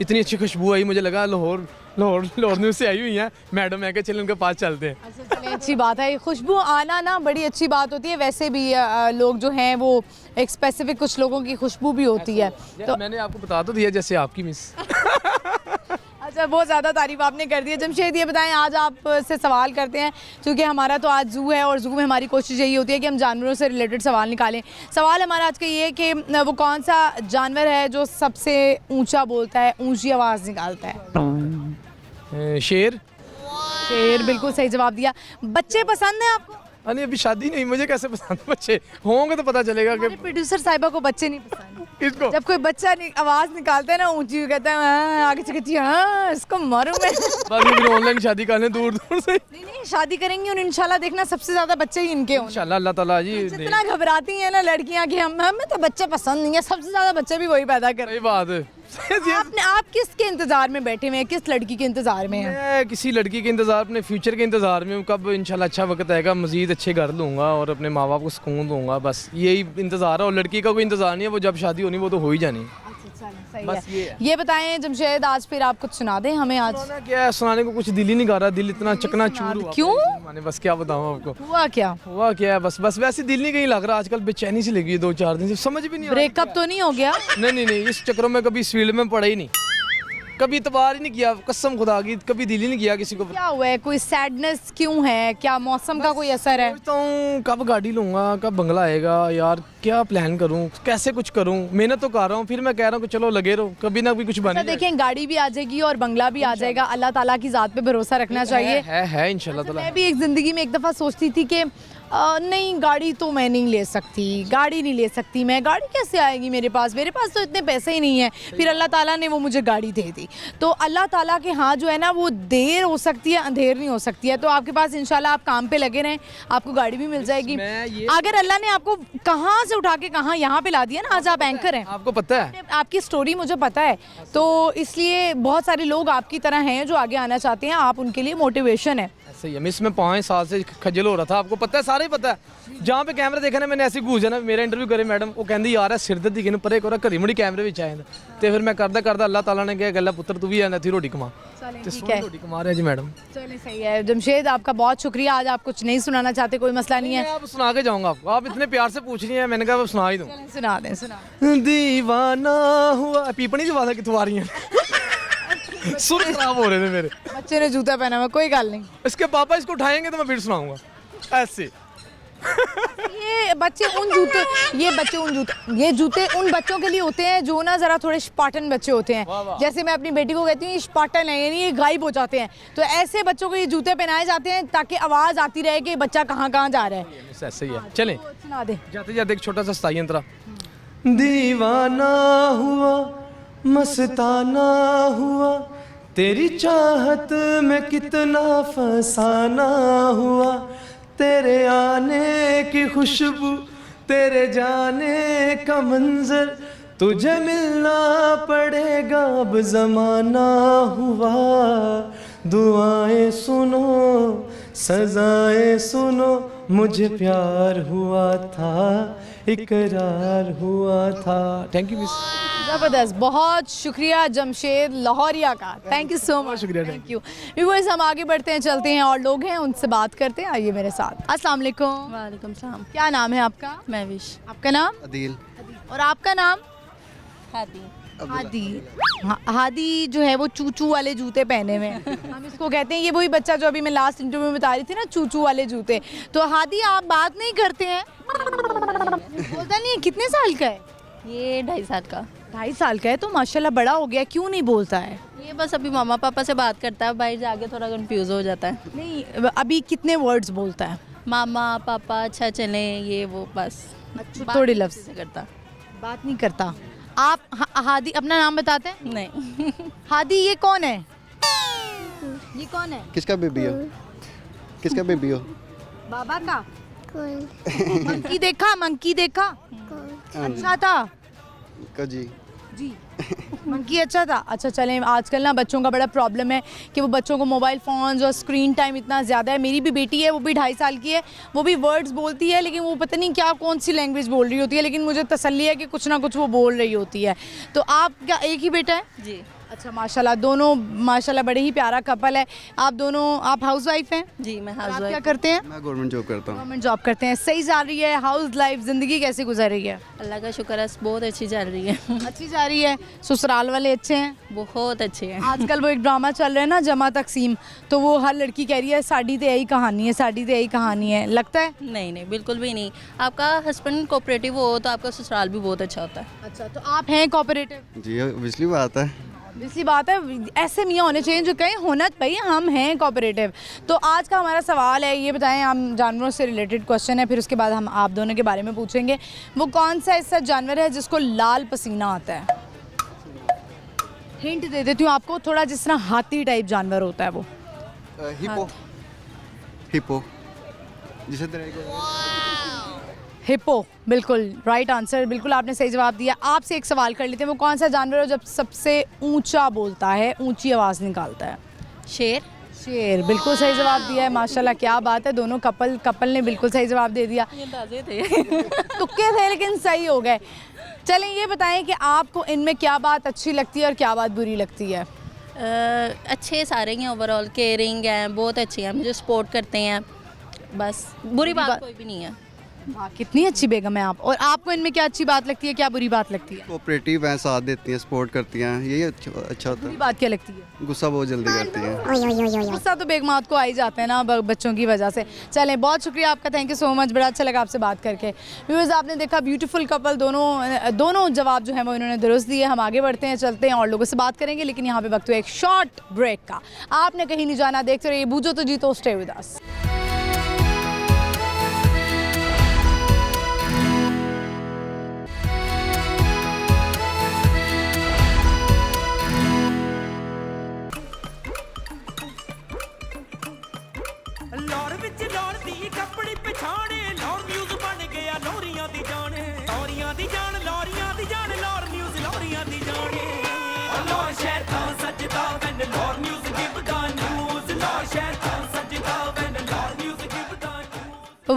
इतनी अच्छी खुशबू आई, मुझे लगा लाहौर न्यूज़ से आई हुई हैं मैडम, मैं चले उनके पास चलते हैं। अच्छा चलें अच्छी बात है, खुशबू आना ना बड़ी अच्छी बात होती है। वैसे भी लोग जो हैं वो एक स्पेसिफिक कुछ लोगों की खुशबू भी होती है। तो मैंने आपको बता तो दिया जैसे आपकी मिस। अच्छा बहुत ज़्यादा तारीफ आपने कर दी है। जमशेद ये बताएं, आज आप से सवाल करते हैं क्योंकि हमारा तो आज जू है और जू में हमारी कोशिश यही होती है कि हम जानवरों से रिलेटेड सवाल निकालें। सवाल हमारा आज का ये है कि वो कौन सा जानवर है जो सबसे ऊंचा बोलता है, ऊंची आवाज़ निकालता है? शेर। शेर, बिल्कुल सही जवाब दिया। बच्चे पसंद हैं आपको? अरे अभी शादी नहीं, मुझे कैसे पसंद बच्चे होंगे तो पता चलेगा कि प्रोड्यूसर साहिबा को बच्चे नहीं पसंद। किसको? जब कोई बच्चा आवाज निकालता है ना ऊंची, कहता है हाँ, आगे से कहती है हाँ, इसको मारूं मैं। बाकी फिर ऑनलाइन शादी कर लें दूर से। नहीं शादी करेंगी और इंशाल्लाह देखना सबसे ज्यादा बच्चे ही इनके होंगे इंशाल्लाह अल्लाह ताला जी। जितना घबराती हैं ना लड़कियां कि हमें तो बच्चे पसंद नहीं है, सबसे ज्यादा बच्चे भी वही पैदा कर। सही बात है। आप किसके इंतजार में बैठे हुए हैं, किस लड़की के इंतजार में हैं? मैं किसी लड़की के इंतजार, अपने फ्यूचर के इंतजार में हूँ। कब इंशाल्लाह अच्छा वक्त आएगा, मजीद अच्छे घर लूँगा और अपने माँ बाप को सुकून दूंगा, बस यही इंतजार है। और लड़की का कोई इंतजार नहीं है, वो जब शादी होनी वो तो हो ही जानी है। बस ये बताएं जमशेद, आज फिर आप कुछ सुना दें हमें। आज क्या है, सुनाने को कुछ दिल ही नहीं कर रहा, दिल इतना चकनाचूर हुआ। क्यों? मैंने बस क्या बताऊँ आपको, हुआ क्या है, बस वैसे दिल नहीं कहीं लग रहा आजकल, बेचैनी सी लगी है 2-4 दिन से, समझ भी नहीं। ब्रेकअप तो नहीं हो गया? नहीं, इस चक्रों में कभी इस फील्ड में पड़ा ही नहीं, कभी इतबार ही नहीं किया, कसम खुदा की कभी दिल ही नहीं किया किसी को। क्या हुआ है, कोई सैडनेस क्यों है, क्या मौसम का कोई असर है? सोचता हूँ कब गाड़ी लूँगा, कब बंगला आएगा, यार क्या प्लान करूँ, कैसे कुछ करूँ। मेहनत तो कर रहा हूँ, फिर मैं कह रहा हूँ कि चलो लगे रहो, कभी ना कभी कुछ बने। देखें गाड़ी भी आ जाएगी और बंगला भी आ जाएगा, अल्लाह ताला की ज़ात पे भरोसा रखना चाहिए। है इंशाल्लाह ताला। मैं भी एक ज़िंदगी में एक दफ़ा सोचती थी कि नहीं गाड़ी तो मैं नहीं ले सकती, मैं गाड़ी कैसे आएगी मेरे पास तो इतने पैसे ही नहीं है। फिर अल्लाह ताला ने वो मुझे गाड़ी दे दी। गई। तो अल्लाह ताला के हाँ जो है ना वो देर हो सकती है, अंधेर नहीं हो सकती है। तो आपके पास इंशाल्लाह आप काम पे लगे रहें, आपको गाड़ी भी मिल जाएगी। अगर अल्लाह ने आपको कहाँ से उठा के कहाँ यहाँ पे ला दिया ना, आज आप एंकर हैं, आपको पता है आपकी स्टोरी मुझे पता है, तो इसलिए बहुत सारे लोग आपकी तरह हैं जो आगे आना चाहते हैं, आप उनके लिए मोटिवेशन है। ऐसे ही है मिस, मैं 5 साल से खजल हो रहा था, आपको पता है, सारा ही पता है। जहाँ पे कैमरा देखा ना मैंने ऐसी घूस जाना, मेरा इंटरव्यू करे मैडम, वो कहती यार है सिरदर्दी किन परे करो घरी मुड़ी कैमरे विच आए ते फिर मैं करदा करदा अल्लाह ताला ने कहा गल्ला पुत्र तू भी आना थी रोटी कमा, ते सोहनी रोटी कमा रहे जी मैडम। चलिए सही है जमशेद, आपका बहुत शुक्रिया। आज आप कुछ नहीं सुनाना चाहते, कोई मसला नहीं है, मैं आप सुना के जाऊंगा आपको, आप इतने प्यार से पूछ रही हैं, मैंने कहा सुना ही दूं। सुना दें सुना दें। दीवाना हुआ पीपनी की आवाज़ कितों आ रही है सुर खराब हो रहे थे मेरे। बच्चे ने जूता पहना हुआ, कोई गल नहीं, इसके पापा इसको उठाएंगे तो मैं फिर सुनाऊंगा ऐसे। ये बच्चे उन जूते ये जूते उन बच्चों के लिए होते हैं जो ना ज़रा थोड़े स्पार्टन बच्चे होते हैं। जैसे मैं अपनी बेटी को कहती हूँ ये स्पार्टन है, यानी ये गायब हो जाते हैं। तो ऐसे बच्चों को ये जूते पहनाए जाते हैं ताकि आवाज़ आती रहे कि बच्चा कहाँ कहाँ जा रहा है। ऐसे ही है। चलें सुना दे। जाते जाते एक छोटा सा स्थाई अंतरा। दीवाना हुआ मस्ताना हुआ तेरी चाहत में कितना फसाना हुआ, तेरे आने की खुशबू तेरे जाने का मंजर तुझे मिलना पड़ेगा अब ज़माना हुआ, दुआएं सुनो सजाएं सुनो मुझे प्यार हुआ था इकरार हुआ था। Thank you miss. ज़बरदस्त, बहुत शुक्रिया जमशेद लाहौरिया का, थैंक यू सो मच। शुक्रिया, थैंक यू व्यूअर्स। हम आगे बढ़ते हैं, चलते हैं और लोग हैं उनसे बात करते हैं, आइए मेरे साथ। अस्सलाम वालेकुम। वालेकुम सलाम। क्या नाम है आपका? महविश। आपका नाम? अदील। और आपका नाम? हादी। हादी। हादी जो है वो चूचू वाले जूते पहने हुए हैं। हम इसको कहते हैं, ये वही बच्चा जो अभी मैं लास्ट इंटरव्यू में बता रही थी ना, चूचू वाले जूते। तो हादी आप बात नहीं करते हैं? बोलता नहीं है? कितने साल का है ये 2.5 साल का। 2.5 साल का है, तो माशाल्लाह बड़ा हो गया, क्यों नहीं बोलता है? ये बस अभी मामा पापा से बात करता है, बाहर जाके थोड़ा कंफ्यूज हो जाता है। नहीं, अभी कितने वर्ड्स बोलता है? मामा पापा अच्छा चले ये वो बस थोड़े लफ्ज़ से करता। बात नहीं करता। आप हादी अपना नाम बताते हैं? नहीं। हादी ये कौन है? ये कौन है? किसका बेबी हो? किसका बेबी हो? बाबा का। मंकी देखा? मंकी देखा? अच्छा था जी जी। मंकी अच्छा था। अच्छा चलें, आजकल ना बच्चों का बड़ा प्रॉब्लम है कि वो बच्चों को मोबाइल फ़ोन्स और स्क्रीन टाइम इतना ज़्यादा है। मेरी भी बेटी है, वो भी 2.5 साल की है, वो भी वर्ड्स बोलती है, लेकिन वो पता नहीं क्या कौन सी लैंग्वेज बोल रही होती है, लेकिन मुझे तसल्ली है कि कुछ ना कुछ वो बोल रही होती है। तो आप क्या एक ही बेटा है? जी। अच्छा माशाल्लाह, दोनों माशाल्लाह बड़े ही प्यारा कपल है। आप दोनों, आप हाउसवाइफ हैं? जी मैं और आप क्या हाउसवाइफ। करते हैं? मैं गवर्नमेंट जॉब करता हूँ। गवर्नमेंट जॉब करते हैं। सही जा रही है हाउस लाइफ, ज़िंदगी कैसे गुजर रही है? अल्लाह का शुक्र है बहुत अच्छी चल रही है। अच्छी जा रही है। ससुराल वाले अच्छे हैं? बहुत अच्छे हैं। आजकल वो एक ड्रामा चल रहा है ना, जमा तकसीम, तो वो हर लड़की कह रही है साड़ी तो यही कहानी है, साड़ी तो यही कहानी है, लगता है? नहीं नहीं बिल्कुल भी नहीं। आपका हस्बैंड कोऑपरेटिव हो तो आपका ससुराल भी बहुत अच्छा होता है। अच्छा, तो आप हैं कोऑपरेटिव? जी ऑब्वियसली बात है। इसलिए बात है, ऐसे मियाँ होने चाहिए जो कहें होना भाई हम हैं कोऑपरेटिव। तो आज का हमारा सवाल है, ये बताएं, हम जानवरों से रिलेटेड क्वेश्चन है, फिर उसके बाद हम आप दोनों के बारे में पूछेंगे। वो कौन सा ऐसा जानवर है जिसको लाल पसीना आता है? हिंट दे देती हूँ आपको, थोड़ा जिस तरह हाथी टाइप जानवर होता है वो। हिपो। हिपो जिसे तरह हिप्पो, बिल्कुल राइट आंसर, बिल्कुल आपने सही जवाब दिया। आपसे एक सवाल कर लेते हैं, वो कौन सा जानवर है जब सबसे ऊंचा बोलता है, ऊंची आवाज़ निकालता है? शेर। शेर, बिल्कुल सही जवाब दिया है। माशाल्लाह क्या बात है, दोनों कपल ने बिल्कुल सही जवाब दे दिया। ये अंदाजे थे। तुक्के थे लेकिन सही हो गए। चलें ये बताएं कि आपको इनमें क्या बात अच्छी लगती है और क्या बात बुरी लगती है? अच्छे सारे हैं, ओवरऑल केयरिंग हैं, बहुत अच्छे हैं, मुझे सपोर्ट करते हैं, बस बुरी बात कोई भी नहीं है। वाह कितनी अच्छी बेगम है आप। और आपको इनमें क्या अच्छी बात लगती है, क्या बुरी बात लगती है? कोऑपरेटिव हैं, साथ देती हैं, सपोर्ट करती हैं, यही अच्छा होता बुरी है। बात क्या लगती है? गुस्सा बहुत जल्दी करती हैं। गुस्सा तो बेगमात को आ ही जाते हैं ना बच्चों की वजह से। चलें, बहुत शुक्रिया आपका, थैंक यू सो मच, बड़ा अच्छा लगा आपसे बात करके। व्यूअर्स आपने देखा ब्यूटीफुल कपल, दोनों जवाब जो है वो इन्होंने दुरुस्त दिए। हम आगे बढ़ते हैं, चलते हैं और लोगों से बात करेंगे, लेकिन यहाँ पे वक्त हुआ एक शॉर्ट ब्रेक का। आपने कहीं नहीं जाना, देखते रहिए बूझो तो जीतो, stay with us.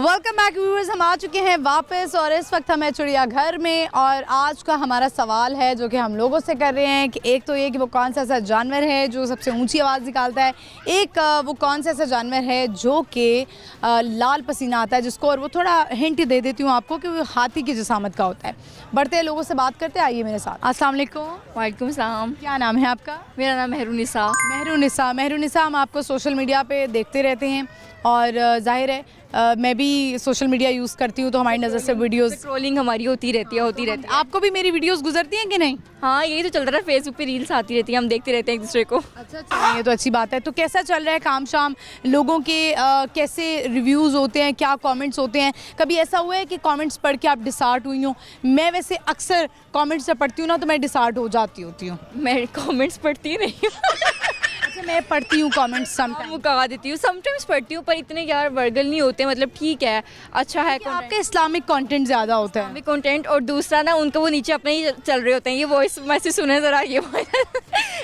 Welcome back viewers, हम आ चुके हैं वापस और इस वक्त हम हैं चिड़ियाघर में। और आज का हमारा सवाल है जो कि हम लोगों से कर रहे हैं कि एक तो ये कि वो कौन सा ऐसा जानवर है जो सबसे ऊंची आवाज़ निकालता है, एक वो कौन सा ऐसा जानवर है जो कि लाल पसीना आता है जिसको, और वो थोड़ा हिंट दे देती हूँ आपको कि वो हाथी की जिसामत का होता है। बढ़ते हैं लोगों से बात करते हैं, आइए मेरे साथ। अस्सलाम वालेकुम। वालेकुम सलाम। क्या नाम है आपका? मेरा नाम मेहरुनिसा। मेहरुनिसा, हम आपको सोशल मीडिया पे देखते रहते हैं और जाहिर है मैं भी सोशल मीडिया यूज़ करती हूँ तो हमारी नज़र से वीडियोस ट्रोलिंग हमारी होती रहती है। आपको भी मेरी वीडियोस गुजरती हैं कि नहीं? हाँ, यही तो चल रहा है, फेसबुक पे रील्स आती रहती है, हम देखते रहते हैं एक दूसरे को। अच्छा, ये तो अच्छी बात है। तो कैसा चल रहा है काम शाम, लोगों के कैसे रिव्यूज़ होते हैं, क्या कमेंट्स होते हैं? कभी ऐसा हुआ है कि कमेंट्स पढ़ के आप डिसहार्ट हुई हो? मैं वैसे अक्सर कमेंट्स जब पढ़ती हूँ ना तो मैं डिसहार्ट हो जाती होती हूँ। मैं कमेंट्स पढ़ती नहीं हूँ। अच्छा, मैं पढ़ती हूँ कमेंट्स समटाइम, मुका देती हूँ, समटाइम्स पढ़ती हूँ, पर इतने यार वर्गल नहीं होते, मतलब ठीक है, अच्छा है। आपका इस्लामिक कंटेंट ज़्यादा होता है। कंटेंट, और दूसरा ना उनका वो नीचे अपने ही चल रहे होते हैं, ये वॉइस मैसेज सुने ज़रा, ये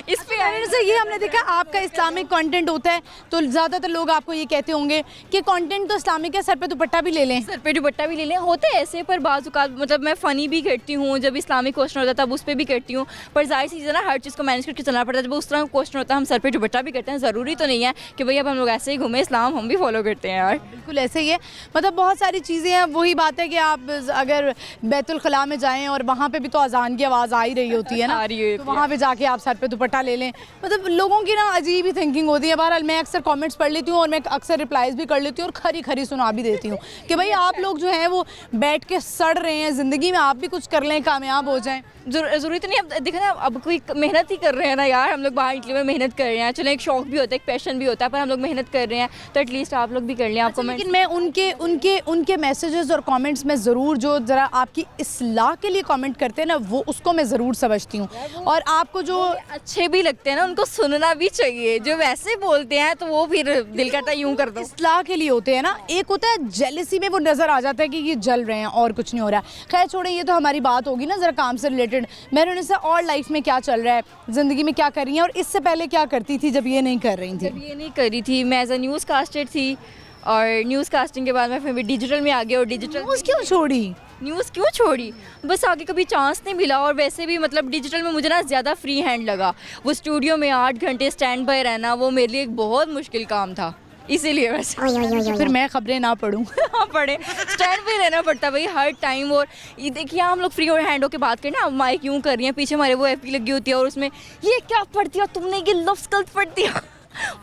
इस पे से ये हमने देखा आपका इस्लामिक कंटेंट होता है तो ज़्यादातर लोग आपको ये कहते होंगे कि कंटेंट तो इस्लामिक है, सर पे दुपट्टा भी ले लें। सर पे दुपट्टा भी ले लें, होते हैं ऐसे, पर बाज़-औक़ात मतलब मैं फ़नी भी करती हूँ, जब इस्लामिक क्वेश्चन होता है तब उस पर भी करती हूँ, पर ज़ाहिर सी चीज़ है ना, हर चीज़ को मैनेज करके चलना पड़ता है। जब उस तरह क्वेश्चन होता है हम सर पे दुपट्टा भी करते हैं, ज़रूरी तो नहीं है कि भाई अब हम लोग ऐसे ही घूमें, इस्लाम हम भी फॉलो करते हैं यार। बिल्कुल ऐसे ही है, मतलब बहुत सारी चीज़ें हैं। वही बात है कि आप अगर बैतुल खला में जाएं और वहाँ पे भी तो अजान की आवाज़ आ ही रही होती है ना, तो वहाँ पे जाके आप सर पे दुपट्टा ले लें। मतलब लोगों की ना अजीब ही थिंकिंग होती है। बहरहाल मैं अक्सर कमेंट्स पढ़ लेती हूँ और मैं अक्सर रिप्लाईज भी कर लेती हूँ और खरी खरी सुना भी देती हूँ कि भाई आप लोग जो हैं वो बैठ के सड़ रहे हैं, ज़िंदगी में आप भी कुछ कर लें, कामयाब हो जाएं। ज़रूरी तो नहीं, अब देखो ना, अब कोई मेहनत ही कर रहे हैं ना यार, हम लोग बाहर निकले हुए मेहनत कर रहे हैं, चलो एक शौक भी होता है, एक पैशन भी होता है, पर हम लोग मेहनत कर रहे हैं तो एटलीस्ट आप लोग भी कर लें। आपको लेकिन मैं उनके मैसेजेस और कमेंट्स में ज़रूर जो ज़रा आपकी इस्लाह के लिए कमेंट करते हैं ना, वो उसको मैं ज़रूर समझती हूँ। और आपको जो अच्छे भी लगते हैं ना, उनको सुनना भी चाहिए। जो वैसे बोलते हैं तो वो फिर दिल करता है यूँ कर दो। इस्लाह के लिए होते हैं ना, एक होता है जेलसी में वो नज़र आ जाता है कि ये जल रहे हैं और कुछ नहीं हो रहा है। खैर छोड़े, ये तो हमारी बात होगी ना ज़रा काम से रिलेटेड। मेहरुनिसा, और लाइफ में क्या चल रहा है, ज़िंदगी में क्या कर रही हैं, और इससे पहले क्या करती थी जब ये नहीं कर रही थी? जब ये नहीं करी थी, मैं एज अ न्यूज़ कास्टर थी, और न्यूज़ कास्टिंग के बाद मैं फिर डिजिटल में आ गई। और डिजिटल न्यूज़ क्यों छोड़ी? न्यूज़ क्यों छोड़ी, बस आगे कभी चांस नहीं मिला। और वैसे भी मतलब डिजिटल में मुझे ना ज़्यादा फ्री हैंड लगा। वो स्टूडियो में 8 घंटे स्टैंड बाय रहना, वो मेरे लिए एक बहुत मुश्किल काम था, इसीलिए वैसे फिर मैं खबरें ना पढ़ूं। हाँ, पढ़े, स्टैंड पे रहना पड़ता भाई हर टाइम। और ये देखिए, हम लोग फ्री और हैंड होकर बात करें ना, माइक यूँ कर रही हैं, पीछे हमारे वो एपी लगी होती है और उसमें ये क्या पढ़ती हो तुमने, ये लफ्ज़ गलत पढ़ दिया।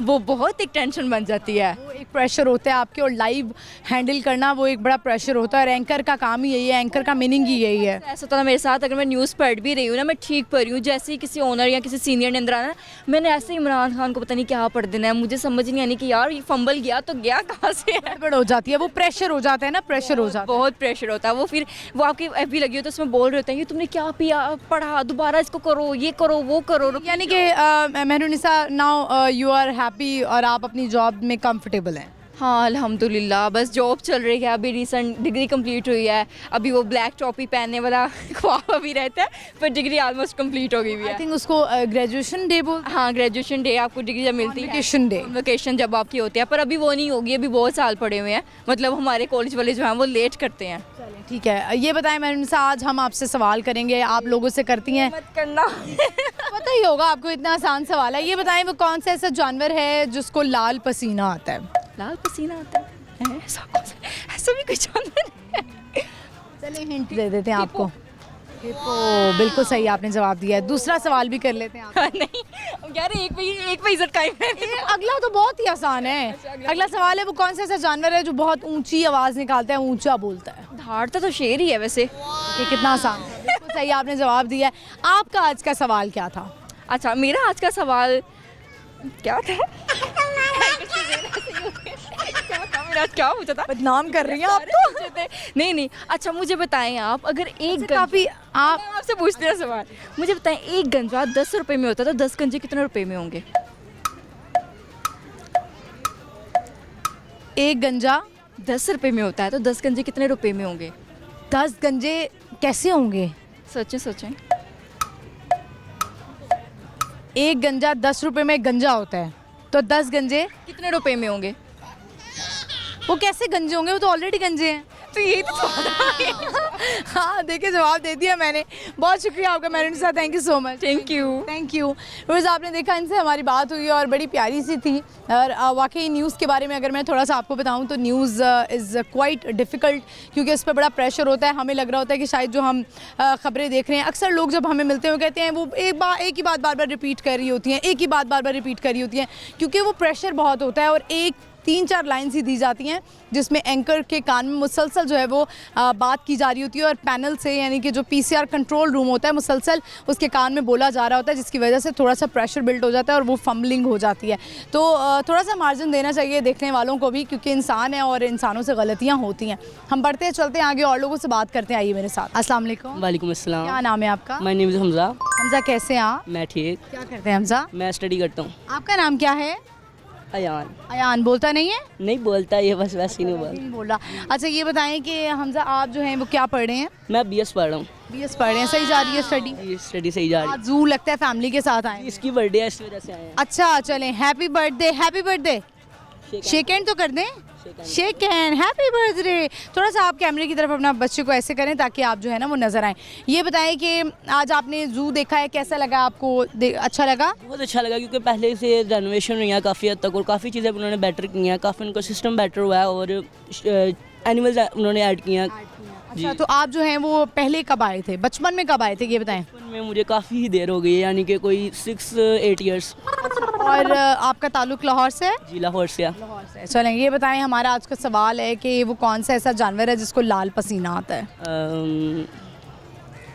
वो बहुत एक टेंशन बन जाती है। वो एक प्रेशर होता है आपके, और लाइव हैंडल करना वो एक बड़ा प्रेशर होता है। और एंकर का काम ही यही है, एंकर का मीनिंग ही यही है। ऐसा होता था मेरे साथ, अगर मैं न्यूज़ पढ़ भी रही हूँ ना, मैं ठीक पढ़ रही हूँ, जैसे ही किसी ओनर या किसी सीनियर ने अंदर आना, मैंने ऐसे ही इमरान खान को पता नहीं क्या पढ़ देना है, मुझे समझ नहीं आनी कि यार ये फंबल गया तो गया कहाँ से है। गड़बड़ हो जाती है, वो प्रेशर हो जाता है ना, प्रेशर हो जाता है, बहुत प्रेशर होता है। वो फिर वो आपकी एफबी लगी हो तो उसमें बोल रहे होते हैं कि तुमने क्या पिया पढ़ा, दोबारा इसको करो, ये करो, वो करो। यानी कि Mehrunisa, now you are happy और आप अपनी जॉब में कंफर्टेबल हैं? हाँ, अल्हम्दुलिल्लाह, बस जॉब चल रही है। अभी रिसेंट डिग्री कंप्लीट हुई है, अभी वो ब्लैक टॉपी पहनने वाला ख्वाब अभी रहता है, पर डिग्री ऑलमोस्ट कंप्लीट हो गई हुई है। आई थिंक उसको ग्रेजुएशन डे बोल। हाँ, ग्रेजुएशन डे, आपको डिग्री जब मिलती है, वेकेशन डे, वेकेशन जब आपकी होती है, पर अभी वो नहीं होगी, अभी बहुत साल पड़े हुए हैं। मतलब हमारे कॉलेज वाले जो हैं वो लेट करते हैं। ठीक है, ये बताएं मेहरुनिसा, आज हम आपसे सवाल करेंगे, आप लोगों से करती हैं? मत करना। पता ही होगा आपको, इतना आसान सवाल है। ये बताएं वो कौन सा ऐसा जानवर है जिसको लाल पसीना आता है? लाल पसीना आता है? ऐसा भी कोई जानवर है? चलिए हिंट दे देते हैं आपको। हिप्पो, बिल्कुल सही आपने जवाब दिया है। दूसरा सवाल भी कर लेते हैं आप। नहीं यार, एक पे इज्जत कायम है। अगला तो बहुत ही आसान है। अगला सवाल है वो कौन सा ऐसा जानवर है जो बहुत ऊंची आवाज़ निकालता है, ऊंचा बोलता है? धाड़ता तो शेर ही है वैसे। ये कितना आसान है, बिल्कुल सही आपने जवाब दिया है। आपका आज का सवाल क्या था? अच्छा, मेरा आज का सवाल क्या था? क्या पूछा था? बदनाम कर रही हैं आप तो। नहीं, अच्छा मुझे बताएं आप, अगर एक काफ़ी आप आपसे पूछते हैं सवाल, मुझे बताएं, एक गंजा 10 रुपए में होता है तो 10 गंजे कितने रुपए में होंगे? एक गंजा 10 रुपए में होता है तो 10 गंजे कितने रुपए में होंगे? 10 गंजे कैसे होंगे? सोचें। एक गंजा 10 रुपए में गंजा होता है तो 10 गंजे कितने रुपए में होंगे? वो कैसे गंजे होंगे, वो तो ऑलरेडी गंजे हैं। तो यही तो हाँ देखिए जवाब दे दिया मैंने। बहुत शुक्रिया आपका मैरिन साहब, thank you so much. Thank you. Thank you. रोज़ आपने देखा इनसे हमारी बात हुई और बड़ी प्यारी सी थी। और वाकई न्यूज़ के बारे में अगर मैं थोड़ा सा आपको बताऊं तो न्यूज़ इज़ क्वाइट डिफ़िकल्ट, क्योंकि इस पर बड़ा प्रेशर होता है। हमें लग रहा होता है कि शायद जो हम ख़बरें देख रहे हैं, अक्सर लोग जब हमें मिलते हैं वो कहते हैं वो एक ही बात बार बार रिपीट कर रही होती हैं, एक ही बात बार बार रिपीट कर रही होती हैं, क्योंकि वो प्रेशर बहुत होता है। और एक 3-4 लाइन्स ही दी जाती हैं जिसमें एंकर के कान में मुसलसल जो है वो बात की जा रही होती है, और पैनल से यानी कि जो पीसीआर कंट्रोल रूम होता है मुसलसल उसके कान में बोला जा रहा होता है, जिसकी वजह से थोड़ा सा प्रेशर बिल्ड हो जाता है और वो फम्बलिंग हो जाती है। तो थोड़ा सा मार्जिन देना चाहिए देखने वालों को भी, क्योंकि इंसान है और इंसानों से गलतियाँ होती हैं। हम बढ़ते हैं, चलते हैं आगे और लोगों से बात करते हैं। आइए मेरे साथ। अस्सलाम वालेकुम। वालेकुम अस्सलाम। क्या नाम है आपका? My name is Hamza. Hamza कैसे हैं आप? मैं ठीक। क्या करते हैं हमज़ा? मैं स्टडी करता हूँ। आपका नाम क्या है? अयान। अयान। बोलता नहीं है? नहीं बोलता, ये बस वैसे ही नहीं बोलता। नहीं बोल रहा। अच्छा ये बताएं कि हमज़ा आप जो हैं वो क्या पढ़ रहे हैं? मैं बीएस पढ़ रहा हूँ। बीएस पढ़ रहे हैं, सही जा रही है स्टडी? ये स्टडी सही जा रही आज जू लगता है फैमिली के साथ आए। है। इसकी बर्थडे है, इस वजह से आए हैं। अच्छा चलें, happy birthday. Happy birthday. Shake hand तो कर दें। Shake hand, happy birthday. थोड़ा सा आप कैमरे की तरफ अपना बच्चे को ऐसे करें ताकि आप जो है ना वो नज़र आए। ये बताएं कि आज आपने जू देखा है, कैसा लगा आपको? अच्छा लगा? बहुत अच्छा लगा, क्योंकि पहले से रेनोवेशन हुई है काफ़ी हद तक और काफ़ी चीज़ें उन्होंने बेटर की हैं, काफ़ी उनका सिस्टम बेटर हुआ है और एनिमल्स उन्होंने ऐड किए हैं। अच्छा तो आप जो हैं वो पहले कब आए थे, बचपन में कब आए थे ये बताएं? बचपन में मुझे काफ़ी ही देर हो गई है, यानी कि कोई 6-8 ईयर्स। और आपका ताल्लुक लाहौर से है? जी लाहौर से। चलें ये बताएं, हमारा आज का सवाल है कि वो कौन सा ऐसा जानवर है जिसको लाल पसीना आता है?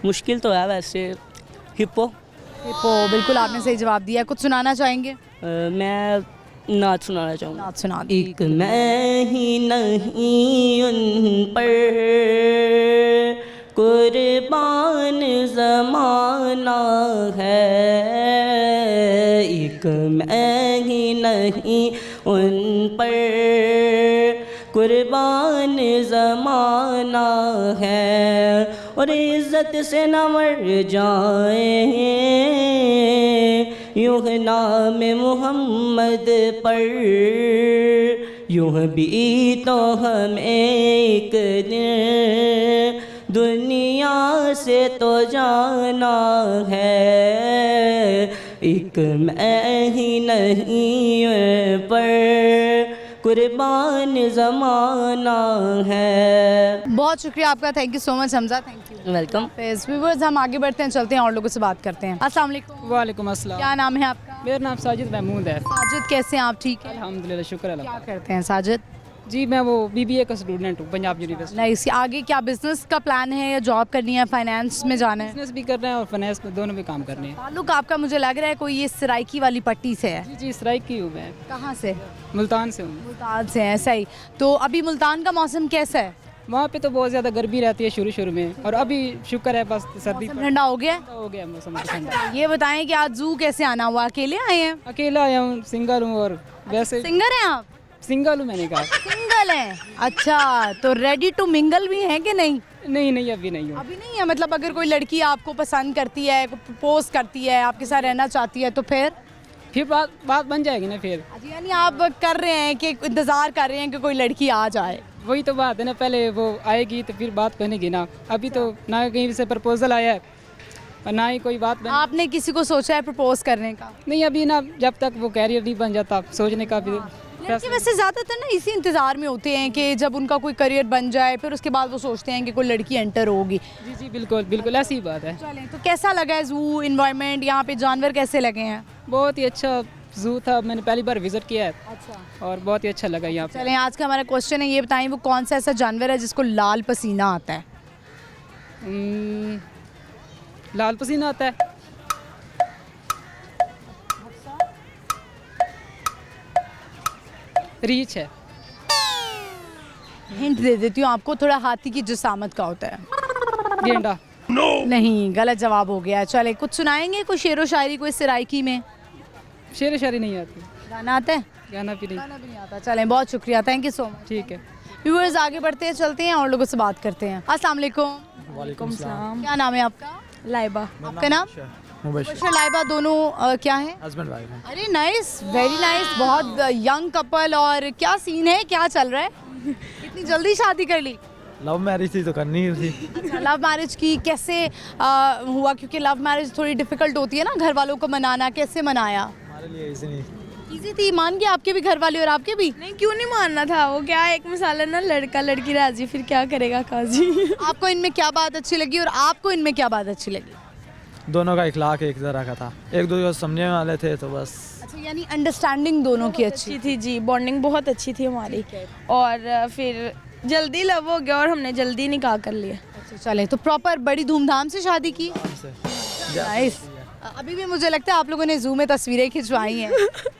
मुश्किल तो है वैसे। हिप्पो। हिप्पो, बिल्कुल आपने सही जवाब दिया। कुछ सुनाना चाहेंगे? मैं नाच सुनाना चाहूँगा। नाच सुना दीजिए। एक मैं ही नहीं उन पर कुर्बान ज़माना है, एक मैं ही नहीं उन पर कुर्बान ज़माना है, और इज़्ज़त से न मर जाए यूँ नाम मोहम्मद पर, यूँ भी तो हम एक दिन दुनिया से तो जाना है, एक मैं ही नहीं पर कुर्बान ज़माना है। बहुत शुक्रिया आपका, thank you so much Hamza, thank you. Welcome. Viewers हम आगे बढ़ते हैं, चलते हैं और लोगों से बात करते हैं। अस्सलाम वालेकुम। वालेकुम अस्सलाम। क्या नाम है आपका? मेरा नाम साजिद महमूद है। साजिद कैसे हैं आप? ठीक है अल्हम्दुलिल्लाह, शुक्र अल्लाह। क्या करते हैं साजिद? जी मैं वो बीबीए का स्टूडेंट हूँ पंजाब यूनिवर्सिटी। नहीं, इसके आगे क्या बिजनेस का प्लान है या जॉब करनी है, फाइनेंस में जाना है? बिजनेस भी कर रहे हैं और फाइनेंस में, दोनों में काम करने हैं। ताल्लुक आपका मुझे लग रहा है कोई ये सराइकी वाली पट्टी से है। जी जी स्ट्राइक की हूँ मैं। कहाँ से? मुल्तान से हूँ। मुल्तान से है, सही। तो अभी मुल्तान का मौसम कैसा है? वहाँ पे तो बहुत ज़्यादा गर्मी रहती है शुरू में, और अभी शुक्र है बस सर्दी मौसम ठंडा हो गया? हो गया मौसम ठंडा। ये बताएं कि आज जू कैसे आना हुआ? अकेले आए हैं? अकेला आया हूँ, सिंगल हूँ, और वैसे सिंगर हैं आप? सिंगल हूँ मैंने कहा। सिंगल हैं, अच्छा। तो रेडी टू मिंगल भी हैं कि नहीं? नहीं अभी नहीं हूँ। अभी नहीं है, मतलब अगर कोई लड़की आपको पसंद करती है, प्रपोज करती है, आपके साथ रहना चाहती है, तो फिर बात बन जाएगी ना फिर। यानी आप कर रहे हैं कि इंतज़ार कर रहे हैं कि कोई लड़की आ जाए? वही तो बात है ना, पहले वो आएगी तो फिर बात बनेगी ना। अभी तो ना कहीं से प्रपोजल आया है और ना ही कोई बात आपने किसी को सोचा है प्रपोज करने का? नहीं अभी ना, जब तक वो कैरियर नहीं बन जाता सोचने का भी। लड़के वैसे ज़्यादातर ना इसी इंतज़ार में होते हैं कि जब उनका कोई करियर बन जाए, फिर उसके बाद वो सोचते हैं कि कोई लड़की एंटर होगी। जी जी बिल्कुल ऐसी ही बात है। चलें, तो कैसा लगा है जू इन्वायरमेंट, यहाँ पे जानवर कैसे लगे हैं? बहुत ही अच्छा जू था, मैंने पहली बार विजिट किया है। अच्छा। और बहुत ही अच्छा लगा यहाँ पे। चलें, आज का हमारा क्वेश्चन है, ये बताएं वो कौन सा ऐसा जानवर है जिसको लाल पसीना आता है? लाल पसीना आता है? रीछ है। हिंट दे देती हूँ आपको, थोड़ा हाथी की जिसामत का होता है। गेंडा। नहीं, गलत जवाब हो गया। चले, कुछ सुनाएंगे, कोई शेरो शायरी, कोई सराइकी में? शेर शायरी नहीं आती। गाना आता है? गाना भी नहीं आता। चलें, बहुत शुक्रिया, थैंक यू सो मच। ठीक है। व्यूअर्स आगे बढ़ते हैं, चलते हैं और लोगों से बात करते हैं। अस्सलाम वालेकुम। वालेकुम सलाम। क्या नाम है आपका? लाइबा। आपका नाम? मुबशिर, लाइबा, दोनों क्या है? हस्बैंड वाइफ है। अरे नाइस, वेरी नाइस, बहुत यंग कपल। और क्या सीन है, क्या चल रहा है? इतनी जल्दी शादी कर ली? लव मैरिज थी तो करनी ही थी। अच्छा, लव मैरिज की कैसे हुआ? क्योंकि लव मैरिज थोड़ी डिफिकल्ट होती है ना, घर वालों को मनाना, कैसे मनाया? हमारे लिए इजी नहीं। इजी थी, मान गए आपके भी घर वाले और आपके भी? नहीं, क्यों नहीं मानना था? वो क्या एक मिसाल है ना, लड़का लड़की राजी, फिर क्या करेगा काजी। आपको इनमें क्या बात अच्छी लगी और आपको इनमें क्या बात अच्छी लगी? दोनों का इखलाक एक तरह का था, एक दूसरे को समझने वाले थे तो बस। अच्छा, यानी अंडरस्टैंडिंग दोनों की अच्छी थी जी, बॉन्डिंग बहुत अच्छी थी हमारी, और फिर जल्दी लव हो गया और हमने जल्दी निकाह कर लिया। अच्छा, चले तो प्रॉपर बड़ी धूमधाम से शादी की? नाइस। अभी भी मुझे लगता है आप लोगों ने जू में तस्वीरें खिंचवाई हैं।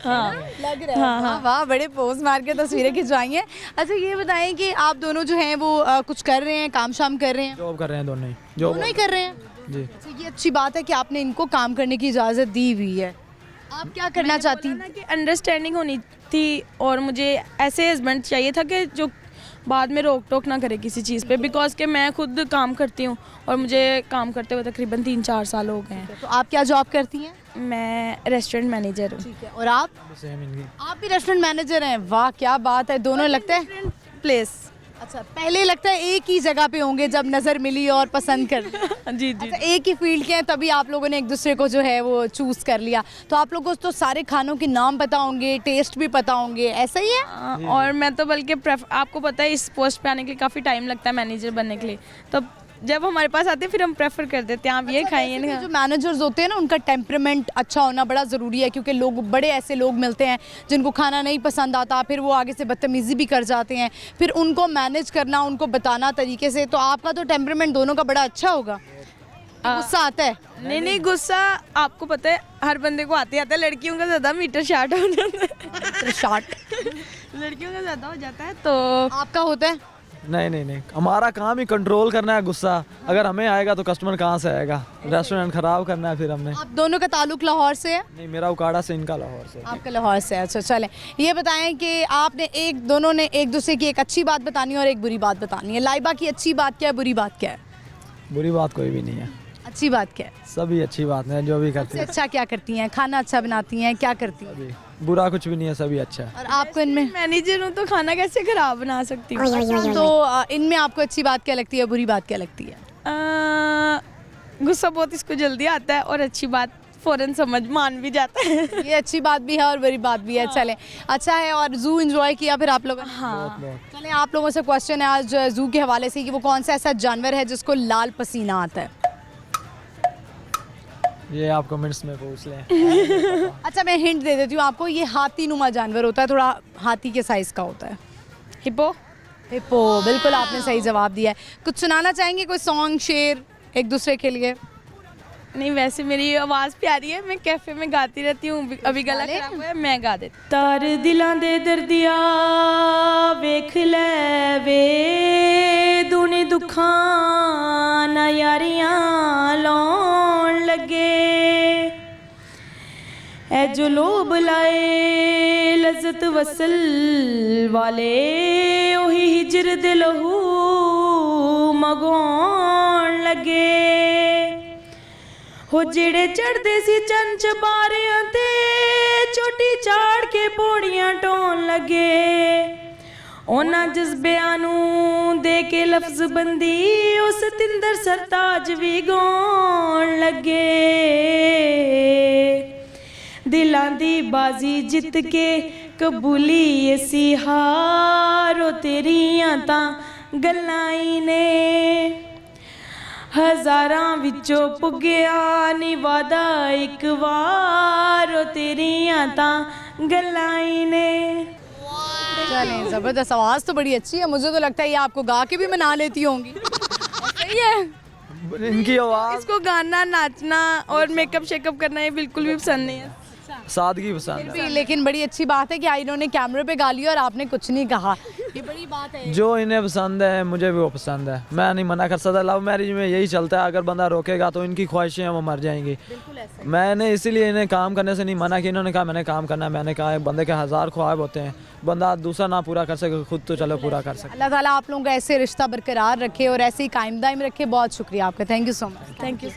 हाँ, लग रहा है। हाँ, वाह, बड़े पोज मार के तस्वीरें खिंचवाई हैं। अच्छा, ये बताएं कि आप दोनों जो हैं वो कुछ कर रहे हैं, काम शाम कर रहे हैं? जॉब कर रहे हैं दोनों ही। दोनों ही कर रहे हैं जी। अच्छा, ये अच्छी बात है कि आपने इनको काम करने की इजाज़त दी हुई है। आप क्या करना चाहती हैं? कि अंडरस्टैंडिंग होनी थी और मुझे ऐसे हस्बैंड चाहिए था कि जो बाद में रोक टोक ना करे किसी चीज़ पे, बिकॉज कि मैं खुद काम करती हूँ और मुझे काम करते हुए तकरीबन 3-4 साल हो गए हैं। तो आप क्या जॉब करती हैं? मैं रेस्टोरेंट मैनेजर हूँ। ठीक है, और आप? सेम इनकी। आप भी रेस्टोरेंट मैनेजर हैं? वाह, क्या बात है। दोनों लगता है प्लेस। अच्छा, पहले लगता है एक ही जगह पे होंगे जब नज़र मिली और पसंद कर लिया। जी जी। अच्छा, एक ही फील्ड के हैं तभी आप लोगों ने एक दूसरे को जो है वो चूज़ कर लिया। तो आप लोगों को तो सारे खानों के नाम पता होंगे, टेस्ट भी पता होंगे, ऐसा ही है? और मैं तो बल्कि आपको पता है इस पोस्ट पे आने के लिए काफ़ी टाइम लगता है मैनेजर बनने के लिए, तो जब हमारे पास आते हैं फिर हम प्रेफर कर देते हैं आप ये खाइए ना। जो मैनेजर्स होते हैं ना, उनका टेम्परामेंट अच्छा होना बड़ा ज़रूरी है, क्योंकि लोग बड़े ऐसे लोग मिलते हैं जिनको खाना नहीं पसंद आता, फिर वो आगे से बदतमीज़ी भी कर जाते हैं, फिर उनको मैनेज करना, उनको बताना तरीके से। तो आपका तो टेम्परामेंट दोनों का बड़ा अच्छा होगा। गुस्सा आता है? नहीं, गुस्सा आपको पता है हर बंदे को आते आता है, लड़कियों का ज़्यादा मीटर शार्ट हो जाता है। लड़कियों का ज़्यादा हो जाता है, तो आपका होता है? नहीं, हमारा काम ही कंट्रोल करना है गुस्सा। अगर हमें आएगा तो कस्टमर कहाँ से आएगा? रेस्टोरेंट खराब करना है फिर हमने। आप दोनों का ताल्लुक लाहौर से है? नहीं, मेरा उकाड़ा से, इनका लाहौर से। आपका लाहौर से। अच्छा, चलें, ये बताएं कि आपने दोनों ने एक दूसरे की एक अच्छी बात बतानी है और एक बुरी बात बतानी है। लाइबा की अच्छी बात क्या है, बुरी बात क्या है? बुरी बात कोई भी नहीं है। अच्छी बात क्या है? सभी अच्छी बात है, जो भी करती है। अच्छा, क्या करती हैं? खाना अच्छा बनाती हैं? क्या करती हैं? बुरा कुछ भी नहीं है, सभी अच्छा है। और आपको इनमें? मैनेजर हूँ तो खाना कैसे खराब बना सकती हूँ। तो इनमें आपको अच्छी बात क्या लगती है, बुरी बात क्या लगती है? गुस्सा बहुत इसको जल्दी आता है और अच्छी बात फ़ौरन मान भी जाता है। ये अच्छी बात भी है और बुरी बात भी है। चलें, अच्छा है। और जू एंजॉय किया फिर आप लोगों ने? हाँ। चलें, आप लोगों से क्वेश्चन है आज जू के हवाले से कि वो कौन सा ऐसा जानवर है जिसको लाल पसीना आता है? ये आप कमेंट्स में पूछ लें। अच्छा, मैं हिंट दे देती हूँ आपको। ये हाथी नुमा जानवर होता है, थोड़ा हाथी के साइज़ का होता है। हिप्पो। हिप्पो, बिल्कुल आपने सही जवाब दिया है। कुछ सुनाना चाहेंगे, कोई सॉन्ग शेर एक दूसरे के लिए? नहीं, वैसे मेरी आवाज़ प्यारी है, मैं कैफे में गाती रहती हूँ, अभी गला खराब हुआ है, मैं गा देती। तार दिलां दे दर्दिया वेख ले वे, दूने दुखां ना यारियां लाउण लगे, ऐ जो लोभ लाए लज़्ज़त वसल वाले, ओही हिजर दे लहू मगौण लगे, हो जेड़े चढ़दे सी चंन चबारियां ते चोटी चाड़ के पौड़ियां ढोन लगे, ओना जज्बियां नूं दे के लफ्ज बंदी ओ सतिंदर सरताज भी गाउण लगे, दिलां दी बाजी जित के कबूली ऐसी हारो तेरियां तां गल्लां ही ने, हज़ारां विचों पुग्गिया नी वादा एक वार ओ तेरियां तां गल्लां ही ने। चलें, ज़बरदस्त। आवाज़ तो बड़ी अच्छी है, मुझे तो लगता है ये आपको गा के भी मना लेती होंगी। सही है। इनकी आवाज़, इसको गाना, नाचना और मेकअप शेकअप करना ये बिल्कुल भी पसंद नहीं है, सादगी पसंद है। लेकिन बड़ी अच्छी बात है कि इन्होंने कैमरे पे गा लिया और आपने कुछ नहीं कहा, ये बड़ी बात है। जो इन्हें पसंद है मुझे भी वो पसंद है, मैं नहीं मना कर सकता। लव मैरिज में यही चलता है, अगर बंदा रोकेगा तो इनकी ख्वाहिशें वो मर जाएंगी। मैंने इसीलिए इन्हें काम करने से नहीं मना किया। इन्होंने कहा मैंने काम करना है, मैंने कहा बंदे के 1000 ख्वाब होते हैं, बंदा दूसरा ना पूरा कर सके खुद तो चलो पूरा कर सके। अल्लाह ताला आप लोगों का ऐसे रिश्ता बरकरार रखे और ऐसे ही कायम दायम रखे। बहुत शुक्रिया आपका, thank you so much. Thank you.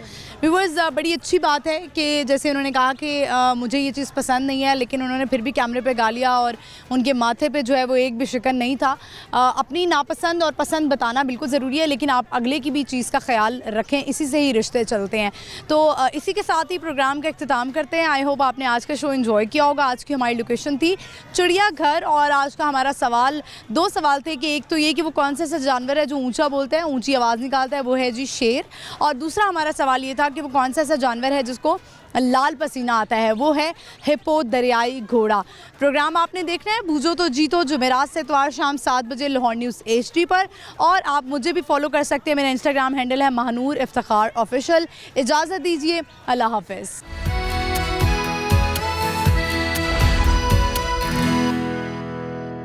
Viewers, बड़ी अच्छी बात है कि जैसे उन्होंने कहा कि मुझे ये चीज़ चीज़ पसंद नहीं है, लेकिन उन्होंने फिर भी कैमरे पे गा लिया और उनके माथे पे जो है वो एक भी शिकन नहीं था। अपनी नापसंद और पसंद बताना बिल्कुल ज़रूरी है, लेकिन आप अगले की भी चीज़ का ख्याल रखें, इसी से ही रिश्ते चलते हैं। तो इसी के साथ ही प्रोग्राम का इख्तिताम करते हैं। आई होप आपने आज का शो एंजॉय किया होगा। आज की हमारी लोकेशन थी चिड़ियाघर और आज का हमारा सवाल, 2 सवाल थे कि एक तो ये कि वो कौन सा ऐसा जानवर है जो ऊंचा बोलता है, ऊंची आवाज़ निकालता है, वो है जी शेर। और दूसरा हमारा सवाल ये था कि वो कौन सा ऐसा जानवर है जिसको लाल पसीना आता है, वो है हिप्पो दरियाई घोड़ा। प्रोग्राम आपने देखना है बूझो तो जीतो, जुमेरात से इतवार शाम 7 बजे लाहौर न्यूज़ HD पर। और आप मुझे भी फॉलो कर सकते हैं, मेरा इंस्टाग्राम हैंडल है महानूर इफ्तिखार ऑफिशियल। इजाज़त दीजिए, अल्लाह हाफ़िज़।